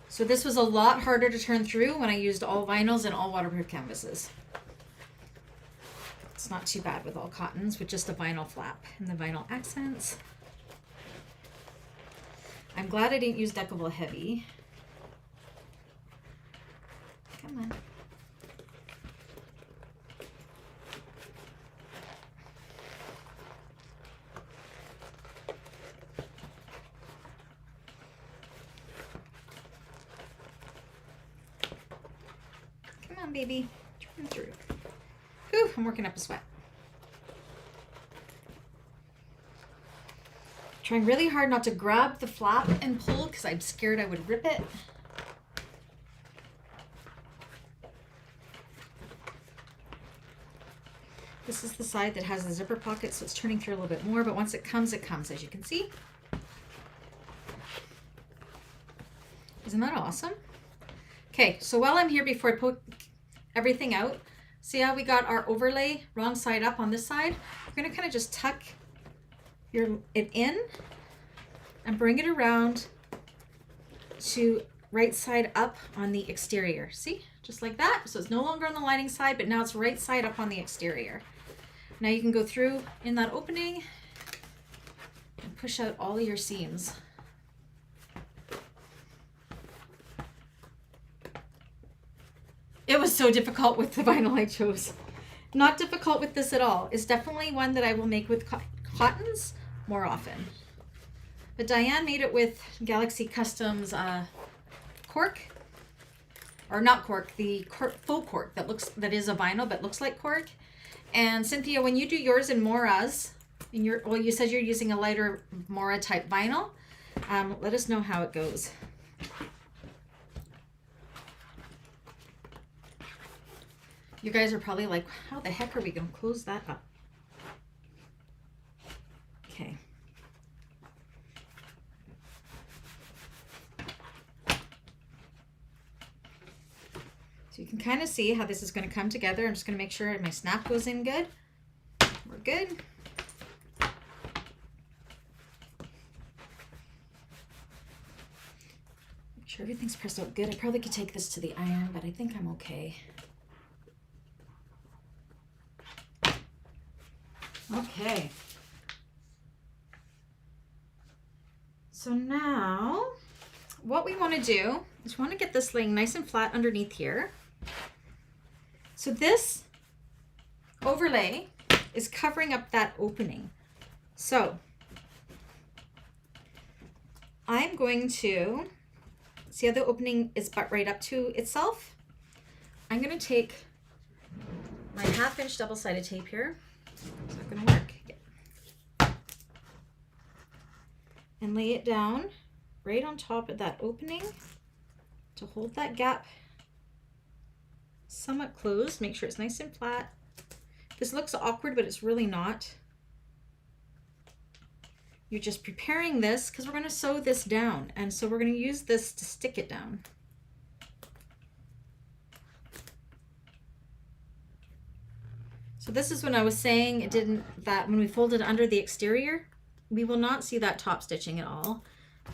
So this was a lot harder to turn through when I used all vinyls and all waterproof canvases. It's not too bad with all cottons with just a vinyl flap and the vinyl accents. I'm glad I didn't use Deckable Heavy. Come on. Come on, baby. Turn through. Whew, I'm working up a sweat. Trying really hard not to grab the flap and pull because I'm scared I would rip it. This is the side that has the zipper pocket, so it's turning through a little bit more, but once it comes, as you can see. Isn't that awesome? Okay, so while I'm here, before I poke everything out, see how we got our overlay wrong side up on this side? We're gonna kind of just tuck it in and bring it around to right side up on the exterior. See, just like that. So it's no longer on the lining side, but now it's right side up on the exterior. Now you can go through in that opening and push out all your seams. It was so difficult with the vinyl I chose. Not difficult with this at all. It's definitely one that I will make with cottons more often. But Diane made it with Galaxy Customs cork, or not cork, the faux cork that is a vinyl but looks like cork. And Cynthia, when you do yours in Mora's, well, you said you're using a lighter Mora type vinyl. Let us know how it goes. You guys are probably like, how the heck are we going to close that up? Okay. So you can kind of see how this is going to come together. I'm just going to make sure my snap goes in good. We're good. Make sure everything's pressed out good. I probably could take this to the iron, but I think I'm okay. Okay. So now what we want to do is we want to get this laying nice and flat underneath here. So this overlay is covering up that opening. So I'm going to see how the opening is butt right up to itself. I'm going to take my 1/2 inch double-sided tape here. It's not going to work. Yeah. And lay it down right on top of that opening to hold that gap somewhat closed. Make sure it's nice and flat. This looks awkward, but it's really not. You're just preparing this because we're going to sew this down, and so we're going to use this to stick it down. So this is when I was saying it didn't, that when we folded under the exterior, we will not see that top stitching at all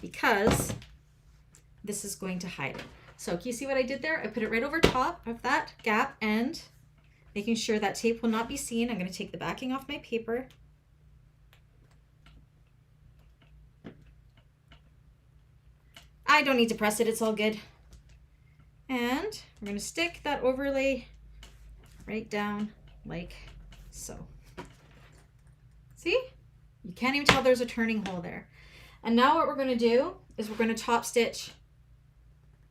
because this is going to hide it. So can you see what I did there? I put it right over top of that gap and making sure that tape will not be seen. I'm going to take the backing off my paper. I don't need to press it, it's all good. And we're going to stick that overlay right down like so. See? You can't even tell there's a turning hole there. And now what we're going to do is we're going to top stitch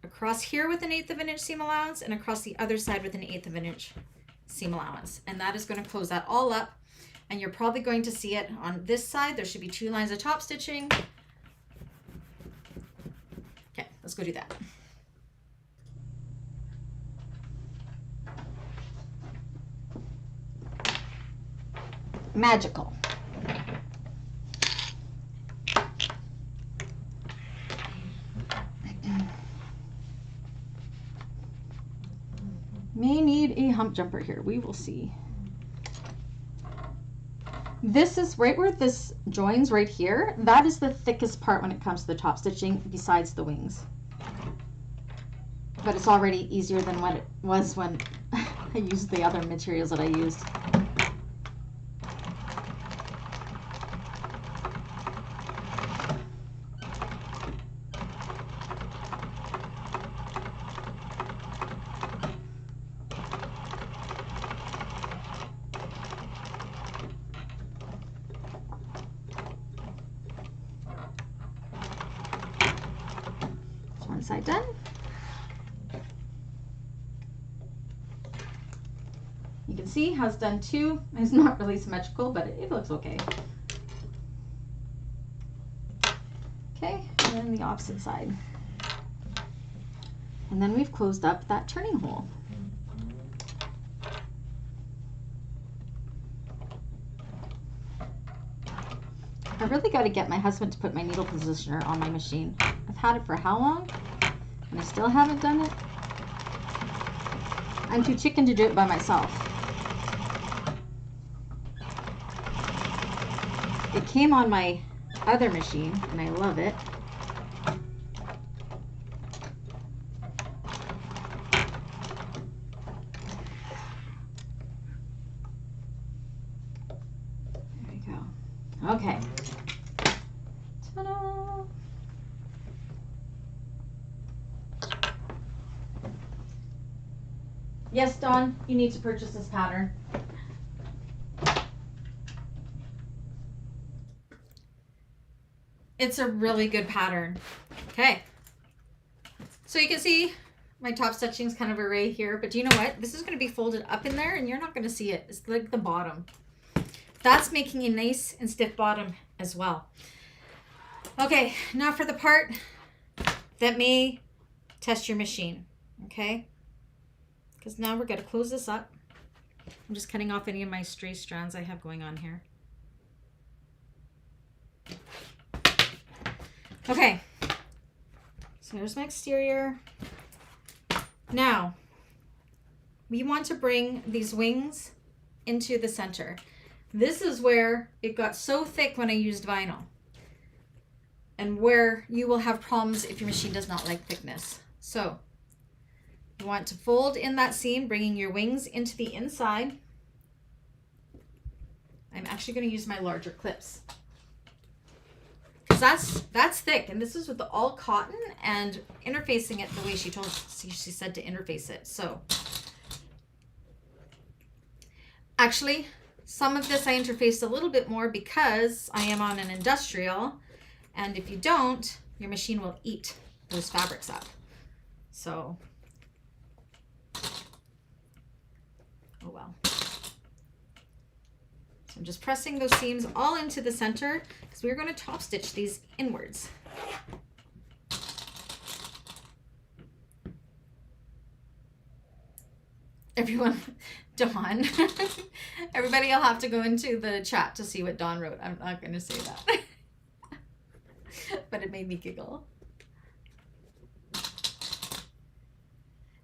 across here with 1/8 of an inch seam allowance and across the other side with 1/8 of an inch seam allowance. And that is going to close that all up. And you're probably going to see it on this side. There should be 2 lines of top stitching. Okay, let's go do that. Magical. May need a hump jumper here. We will see. This is right where this joins right here. That is the thickest part when it comes to the top stitching besides the wings. But it's already easier than what it was when I used the other materials that I used. Side done. You can see how it's done too. It's not really symmetrical, but it looks okay. Okay, and then the opposite side. And then we've closed up that turning hole. I really got to get my husband to put my needle positioner on my machine. I've had it for how long? And I still haven't done it. I'm too chicken to do it by myself. It came on my other machine and I love it. There we go. Okay. Ta-da! Yes, Dawn, you need to purchase this pattern. It's a really good pattern. Okay. So you can see my top stitching is kind of array here, but do you know what? This is going to be folded up in there and you're not going to see it. It's like the bottom. That's making a nice and stiff bottom as well. Okay, now for the part that may test your machine, okay? Because now we're going to close this up. I'm just cutting off any of my stray strands I have going on here. Okay, so here's my exterior. Now, we want to bring these wings into the center. This is where it got so thick when I used vinyl, and where you will have problems if your machine does not like thickness. So you want to fold in that seam, bringing your wings into the inside. I'm actually going to use my larger clips because that's thick, and this is with the all cotton and interfacing it the way she said to interface it. So actually, some of this I interfaced a little bit more because I am on an industrial, and if you don't, your machine will eat those fabrics up. So, oh well. So I'm just pressing those seams all into the center because we're going to top stitch these inwards. Everyone, Dawn. Everybody will have to go into the chat to see what Dawn wrote. I'm not going to say that. But it made me giggle.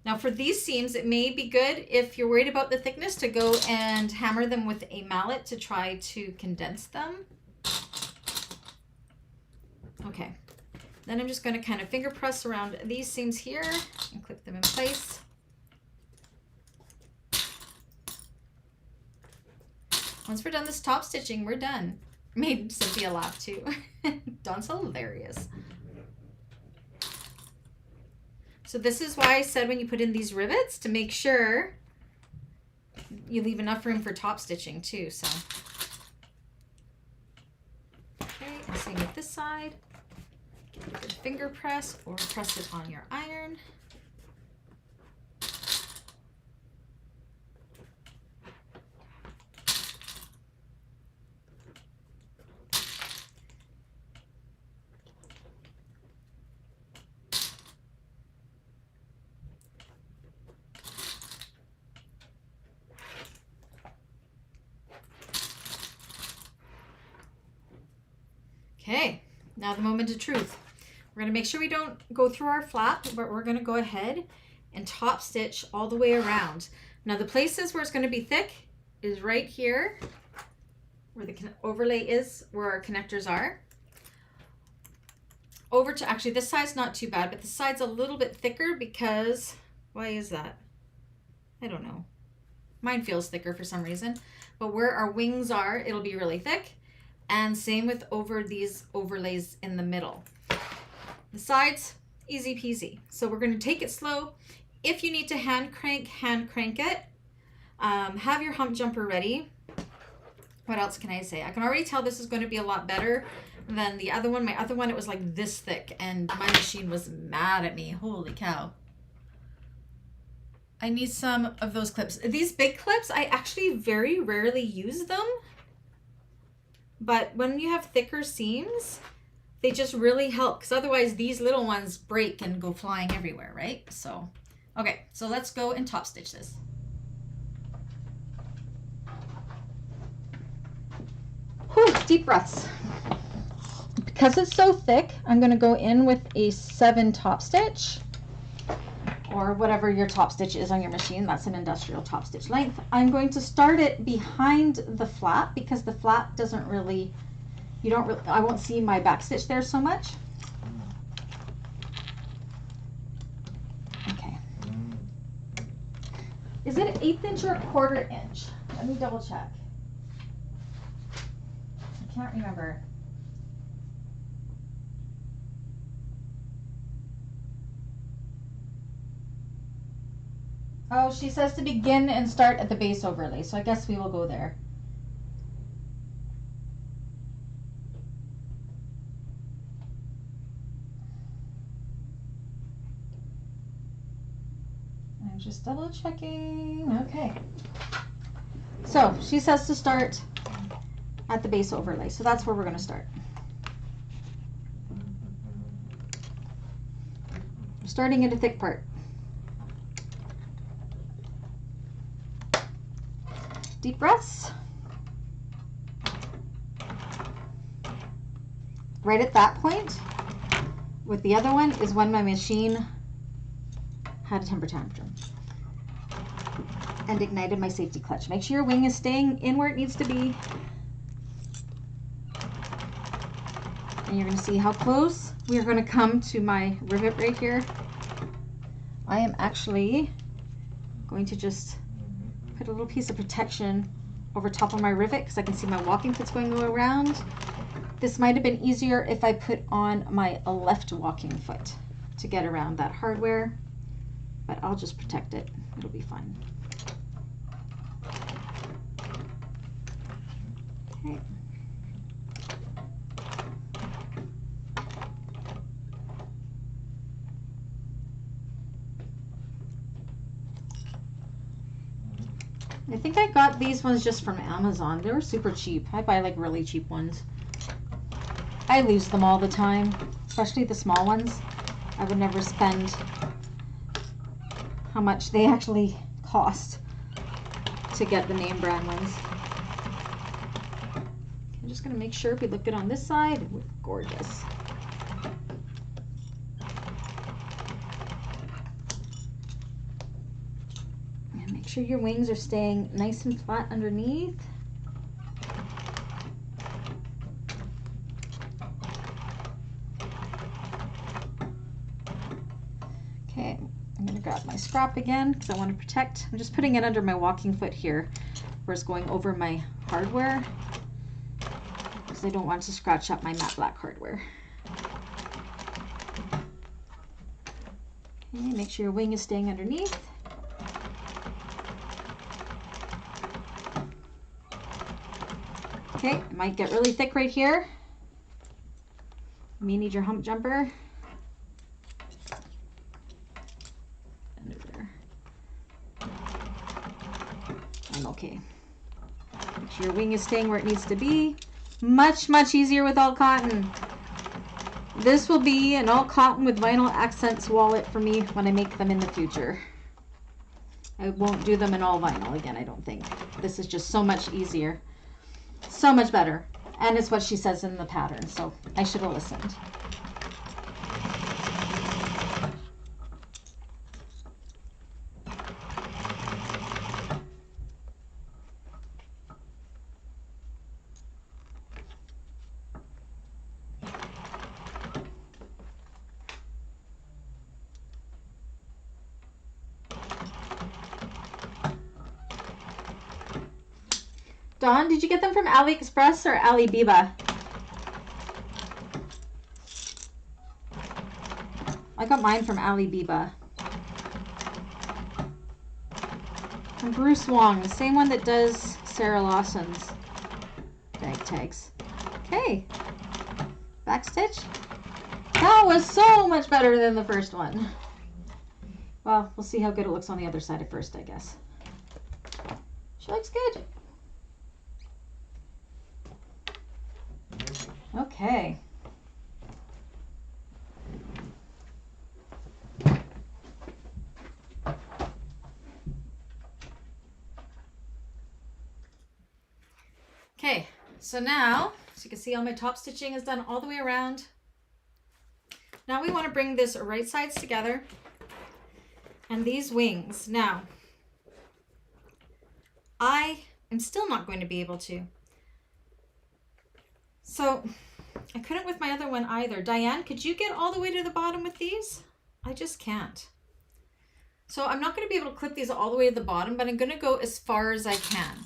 Now for these seams, it may be good if you're worried about the thickness to go and hammer them with a mallet to try to condense them. Okay. Then I'm just going to kind of finger press around these seams here and clip them in place. Once we're done this top stitching, we're done. Made Cynthia laugh too. Dawn's hilarious. So this is why I said when you put in these rivets to make sure you leave enough room for top stitching too. So Same with this side. Give it a good finger press or press it on your iron. Okay, now the moment of truth. We're gonna make sure we don't go through our flap, but we're gonna go ahead and top stitch all the way around. Now the places where it's gonna be thick is right here, where the overlay is, where our connectors are. Over to, actually this side's not too bad, but the side's a little bit thicker because, why is that? I don't know. Mine feels thicker for some reason, but where our wings are, it'll be really thick. And same with over these overlays in the middle. The sides, easy peasy. So we're going to take it slow. If you need to hand crank it. Have your hump jumper ready. What else can I say? I can already tell this is going to be a lot better than the other one. My other one, it was like this thick and my machine was mad at me. Holy cow. I need some of those clips. These big clips, I actually very rarely use them. But when you have thicker seams, they just really help, because otherwise these little ones break and go flying everywhere, right? So, okay, so let's go and top stitch this. Whew, deep breaths. Because it's so thick, I'm going to go in with a 7 top stitch, or whatever your top stitch is on your machine. That's an industrial top stitch length. I'm going to start it behind the flap because the flap doesn't really, I won't see my back stitch there so much. Okay. Is it an 1/8 inch or a 1/4 inch? Let me double check. I can't remember. Oh, she says to begin and start at the base overlay, so I guess we will go there. I'm just double checking. Okay. So she says to start at the base overlay, so that's where we're going to start. We're starting at a thick part. Deep breaths. Right at that point, with the other one, is when my machine had a temper tantrum and ignited my safety clutch. Make sure your wing is staying in where it needs to be. And you're going to see how close we are going to come to my rivet right here. I am actually going to just put a little piece of protection over top of my rivet because I can see my walking foot's going to go around. This might have been easier if I put on my left walking foot to get around that hardware, but I'll just protect it. It'll be fine. Okay. I think I got these ones just from Amazon. They were super cheap. I buy like really cheap ones. I lose them all the time, especially the small ones. I would never spend how much they actually cost to get the name brand ones. I'm just going to make sure if we look good on this side, it looks gorgeous. Make sure your wings are staying nice and flat underneath. Okay, I'm going to grab my scrap again because I want to protect. I'm just putting it under my walking foot here where it's going over my hardware because I don't want to scratch up my matte black hardware. Okay, make sure your wing is staying underneath. Okay, it might get really thick right here. Me need your hump jumper. Under there. I'm okay. Make sure your wing is staying where it needs to be. Much, much easier with all cotton. This will be an all cotton with vinyl accents wallet for me when I make them in the future. I won't do them in all vinyl again, I don't think. This is just so much easier. So much better. And it's what she says in the pattern, so I should have listened. Dawn, did you get them from AliExpress or Alibaba? I got mine from Alibaba. From Bruce Wong, the same one that does Sarah Lawson's bag tags. Okay. Backstitch. That was so much better than the first one. Well, we'll see how good it looks on the other side at first, I guess. She looks good. Okay. Okay, so now, as you can see, all my top stitching is done all the way around. Now we want to bring this right sides together and these wings. Now, I am still not going to be able to. So I couldn't with my other one either. Diane, could you get all the way to the bottom with these? I just can't. So I'm not going to be able to clip these all the way to the bottom, but I'm going to go as far as I can.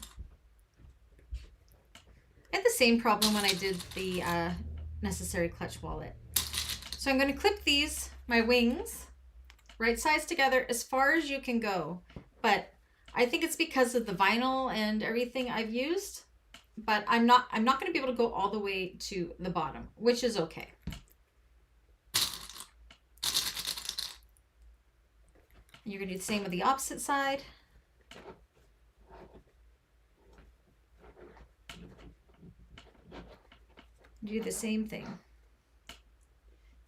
I had the same problem when I did the necessary clutch wallet. So I'm going to clip these, my wings, right sides together as far as you can go. But I think it's because of the vinyl and everything I've used. But I'm not going to be able to go all the way to the bottom, which is okay. And you're going to do the same with the opposite side. Do the same thing.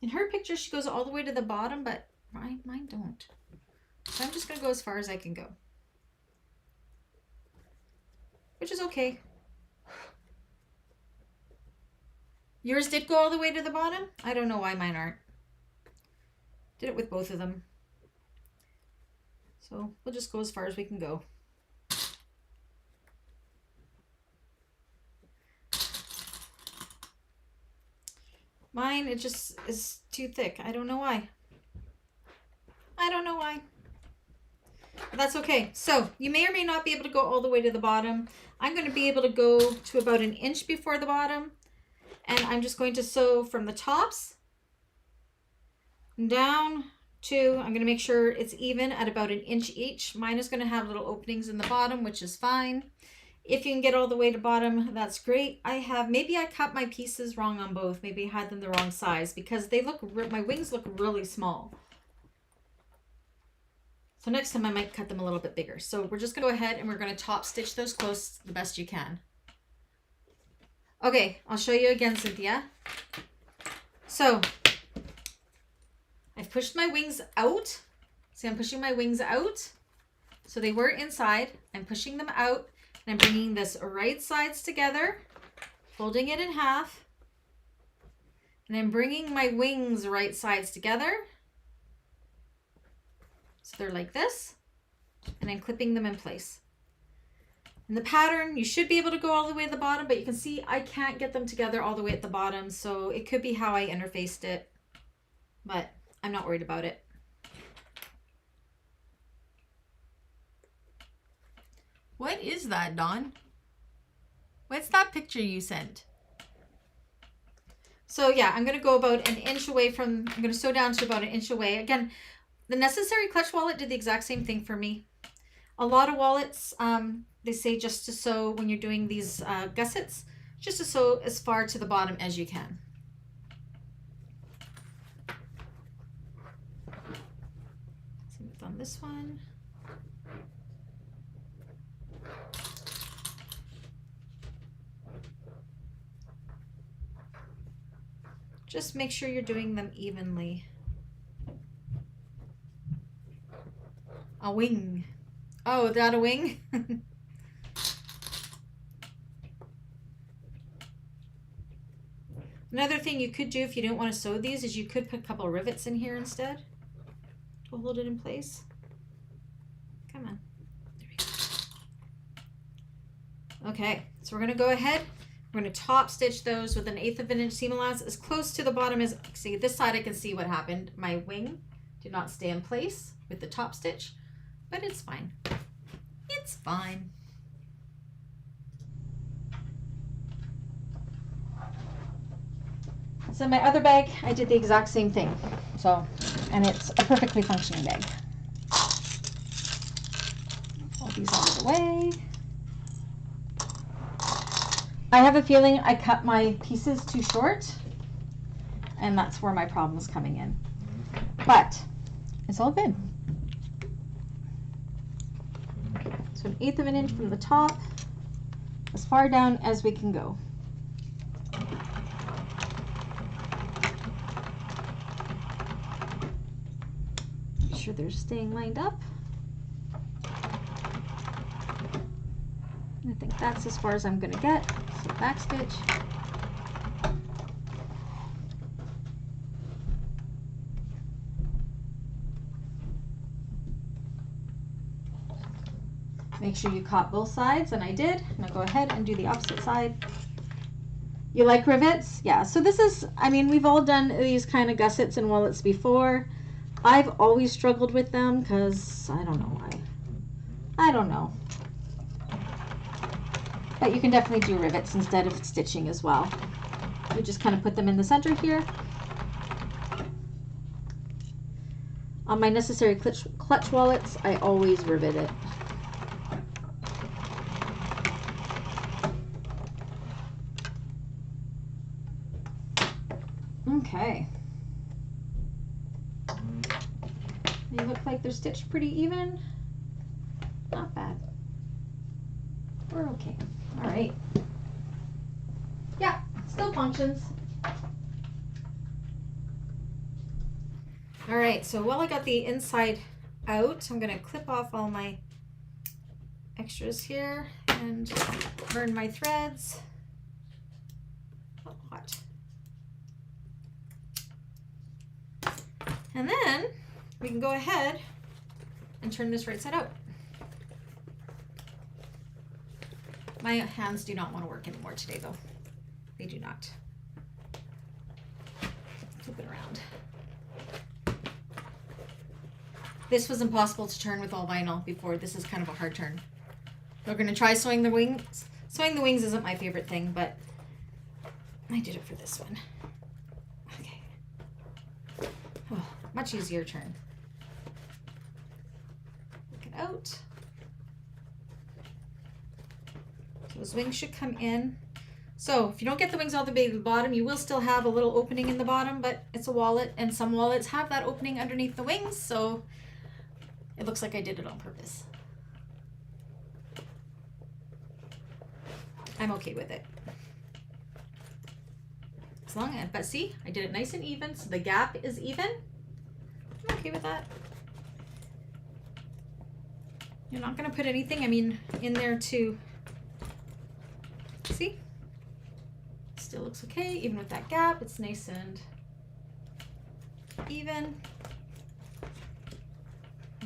In her picture, she goes all the way to the bottom, but mine don't. So I'm just going to go as far as I can go, which is okay. Yours did go all the way to the bottom? I don't know why mine aren't. Did it with both of them. So we'll just go as far as we can go. Mine, it just is too thick. I don't know why. I don't know why. But that's okay. So you may or may not be able to go all the way to the bottom. I'm going to be able to go to about an inch before the bottom. And I'm just going to sew from the tops down to, I'm going to make sure it's even at about an inch each. Mine is going to have little openings in the bottom, which is fine. If you can get all the way to bottom, that's great. Maybe I cut my pieces wrong on both. Maybe I had them the wrong size because they look, my wings look really small. So next time I might cut them a little bit bigger. So we're just going to go ahead and we're going to top stitch those close the best you can. Okay, I'll show you again, Cynthia. So I've pushed my wings out. See, I'm pushing my wings out. So they were inside. I'm pushing them out and I'm bringing this right sides together, folding it in half. And I'm bringing my wings right sides together. So they're like this. And I'm clipping them in place. In the pattern, you should be able to go all the way to the bottom, but you can see I can't get them together all the way at the bottom, so it could be how I interfaced it, but I'm not worried about it. What is that, Dawn? What's that picture you sent? So yeah, I'm going to go about an inch away from, I'm going to sew down to about an inch away. Again, the necessary clutch wallet did the exact same thing for me. A lot of wallets, they say just to sew when you're doing these gussets, just to sew as far to the bottom as you can. on this one. Just make sure you're doing them evenly. A wing. Oh, that a wing? Another thing you could do if you don't want to sew these is you could put a couple of rivets in here instead to hold it in place. Come on. There we go. Okay, so we're going to go ahead. We're going to top stitch those with an 1/8 of an inch seam allowance as close to the bottom as, see this side I can see what happened. My wing did not stay in place with the top stitch, but it's fine. It's fine. So my other bag, I did the exact same thing. So, and it's a perfectly functioning bag. Pull these out of the way. I have a feeling I cut my pieces too short, and that's where my problem is coming in. But it's all good. So 1/8 of an inch from the top, as far down as we can go. Make sure they're staying lined up. I think that's as far as I'm going to get. So back stitch. Make sure you caught both sides, and I did. Now go ahead and do the opposite side. You like rivets? Yeah, so this is, I mean, we've all done these kind of gussets and wallets before. I've always struggled with them because I don't know why. I don't know. But you can definitely do rivets instead of stitching as well. You just kind of put them in the center here. On my necessary clutch wallets, I always rivet it. Okay. They look like they're stitched pretty even. Not bad. We're okay. All right. Yeah, still functions. All right, so while I got the inside out, I'm gonna clip off all my extras here and burn my threads. Oh, hot. And then we can go ahead and turn this right side out. My hands do not want to work anymore today, though. They do not. Flip it around. This was impossible to turn with all vinyl before. This is kind of a hard turn. We're going to try sewing the wings. Sewing the wings isn't my favorite thing, but I did it for this one. Okay. Oh, much easier turn. Look it out. Those wings should come in. So if you don't get the wings all the way to the bottom, you will still have a little opening in the bottom, but it's a wallet, and some wallets have that opening underneath the wings, so it looks like I did it on purpose. I'm okay with it. As long as, but see, I did it nice and even, so the gap is even. I'm okay with that. You're not gonna put anything, I mean, in there to, see? Still looks okay, even with that gap, it's nice and even.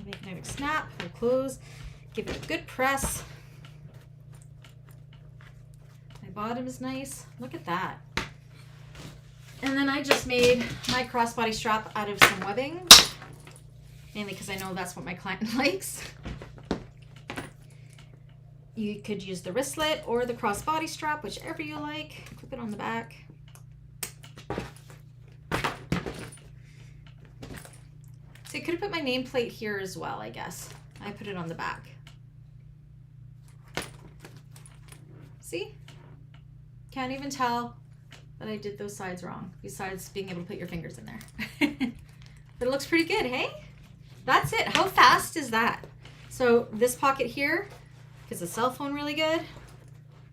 Make a nice snap, we'll close, give it a good press. My bottom is nice, look at that. And then I just made my crossbody strap out of some webbing, mainly because I know that's what my client likes. You could use the wristlet or the crossbody strap, whichever you like. Clip it on the back. So I could have put my nameplate here as well, I guess. I put it on the back. See? Can't even tell that I did those sides wrong, besides being able to put your fingers in there. But it looks pretty good, hey? that's it. How fast is that? So this pocket here is a cell phone really good.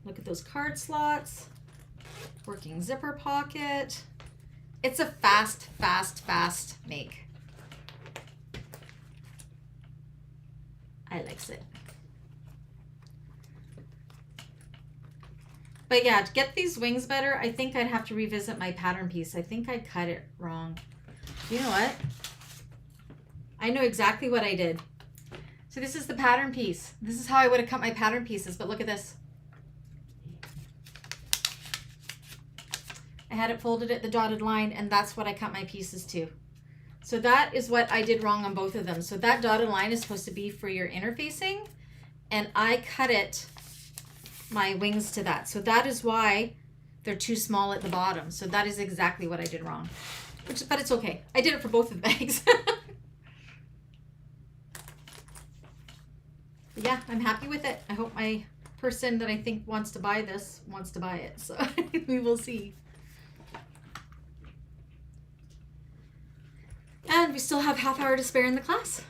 Look at those card slots. Working zipper pocket. It's a fast make. I likes it. But yeah, to get these wings better, I think I'd have to revisit my pattern piece. I think I cut it wrong. You know what? I know exactly what I did. So this is the pattern piece. This is how I would have cut my pattern pieces, but look at this. I had it folded at the dotted line, and that's what I cut my pieces to. So that is what I did wrong on both of them. So that dotted line is supposed to be for your interfacing, and I cut it, my wings to that. So that is why they're too small at the bottom. So that is exactly what I did wrong. But it's okay. I did it for both of the bags. Yeah, I'm happy with it. I hope my person that I think wants to buy this wants to buy it. So we will see. And we still have half hour to spare in the class.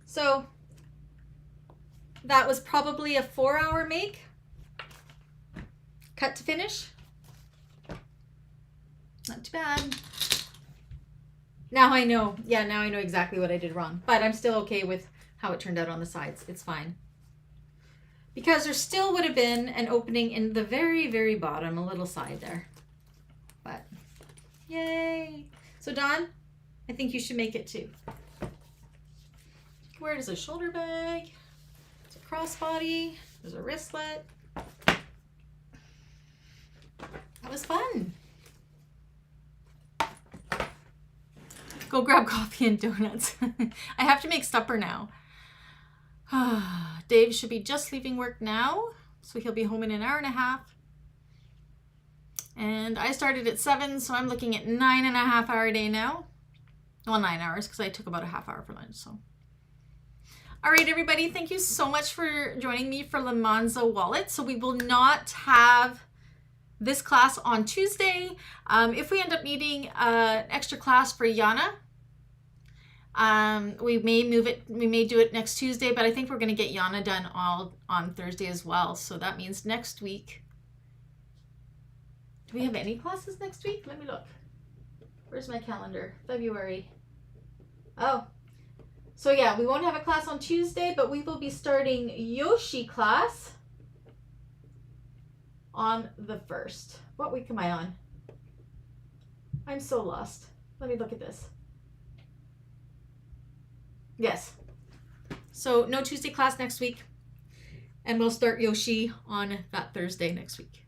So that was probably a 4-hour make. Cut to finish. Not too bad. Now I know. Yeah, now I know exactly what I did wrong. But I'm still okay with how it turned out on the sides. It's fine. Because there still would have been an opening in the very bottom, a little side there. But yay. So Dawn, I think you should make it too. Where is a shoulder bag? It's a crossbody. There's a wristlet. That was fun. Go grab coffee and donuts. I have to make supper now. Dave should be just leaving work now, so he'll be home in an hour and a half. And I started at 7, so I'm looking at 9.5 hour day now. Well, 9 hours, because I took about a half hour for lunch. So, all right, everybody, thank you so much for joining me for Lemonza Wallet. So we will not have this class on Tuesday. If we end up needing an extra class for Yana, we may move it, we may do it next Tuesday, but I think we're going to get Yana done all on Thursday as well. So that means next week. Do we have any classes next week? Let me look. Where's my calendar? February. Oh, so yeah, we won't have a class on Tuesday, but we will be starting Yoshi class on the 1st. What week am I on? I'm so lost. Let me look at this. Yes. So no Tuesday class next week. And we'll start Yoshi on that Thursday next week.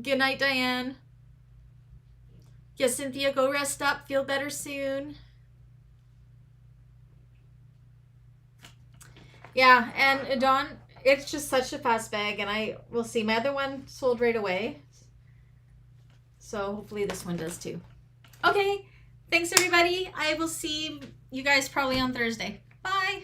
Good night, Diane. Yes, Cynthia, go rest up. Feel better soon. Yeah, and Dawn, it's just such a fast bag, and I will see. My other one sold right away. So hopefully this one does too. Okay, thanks everybody. I will see you guys probably on Thursday. Bye.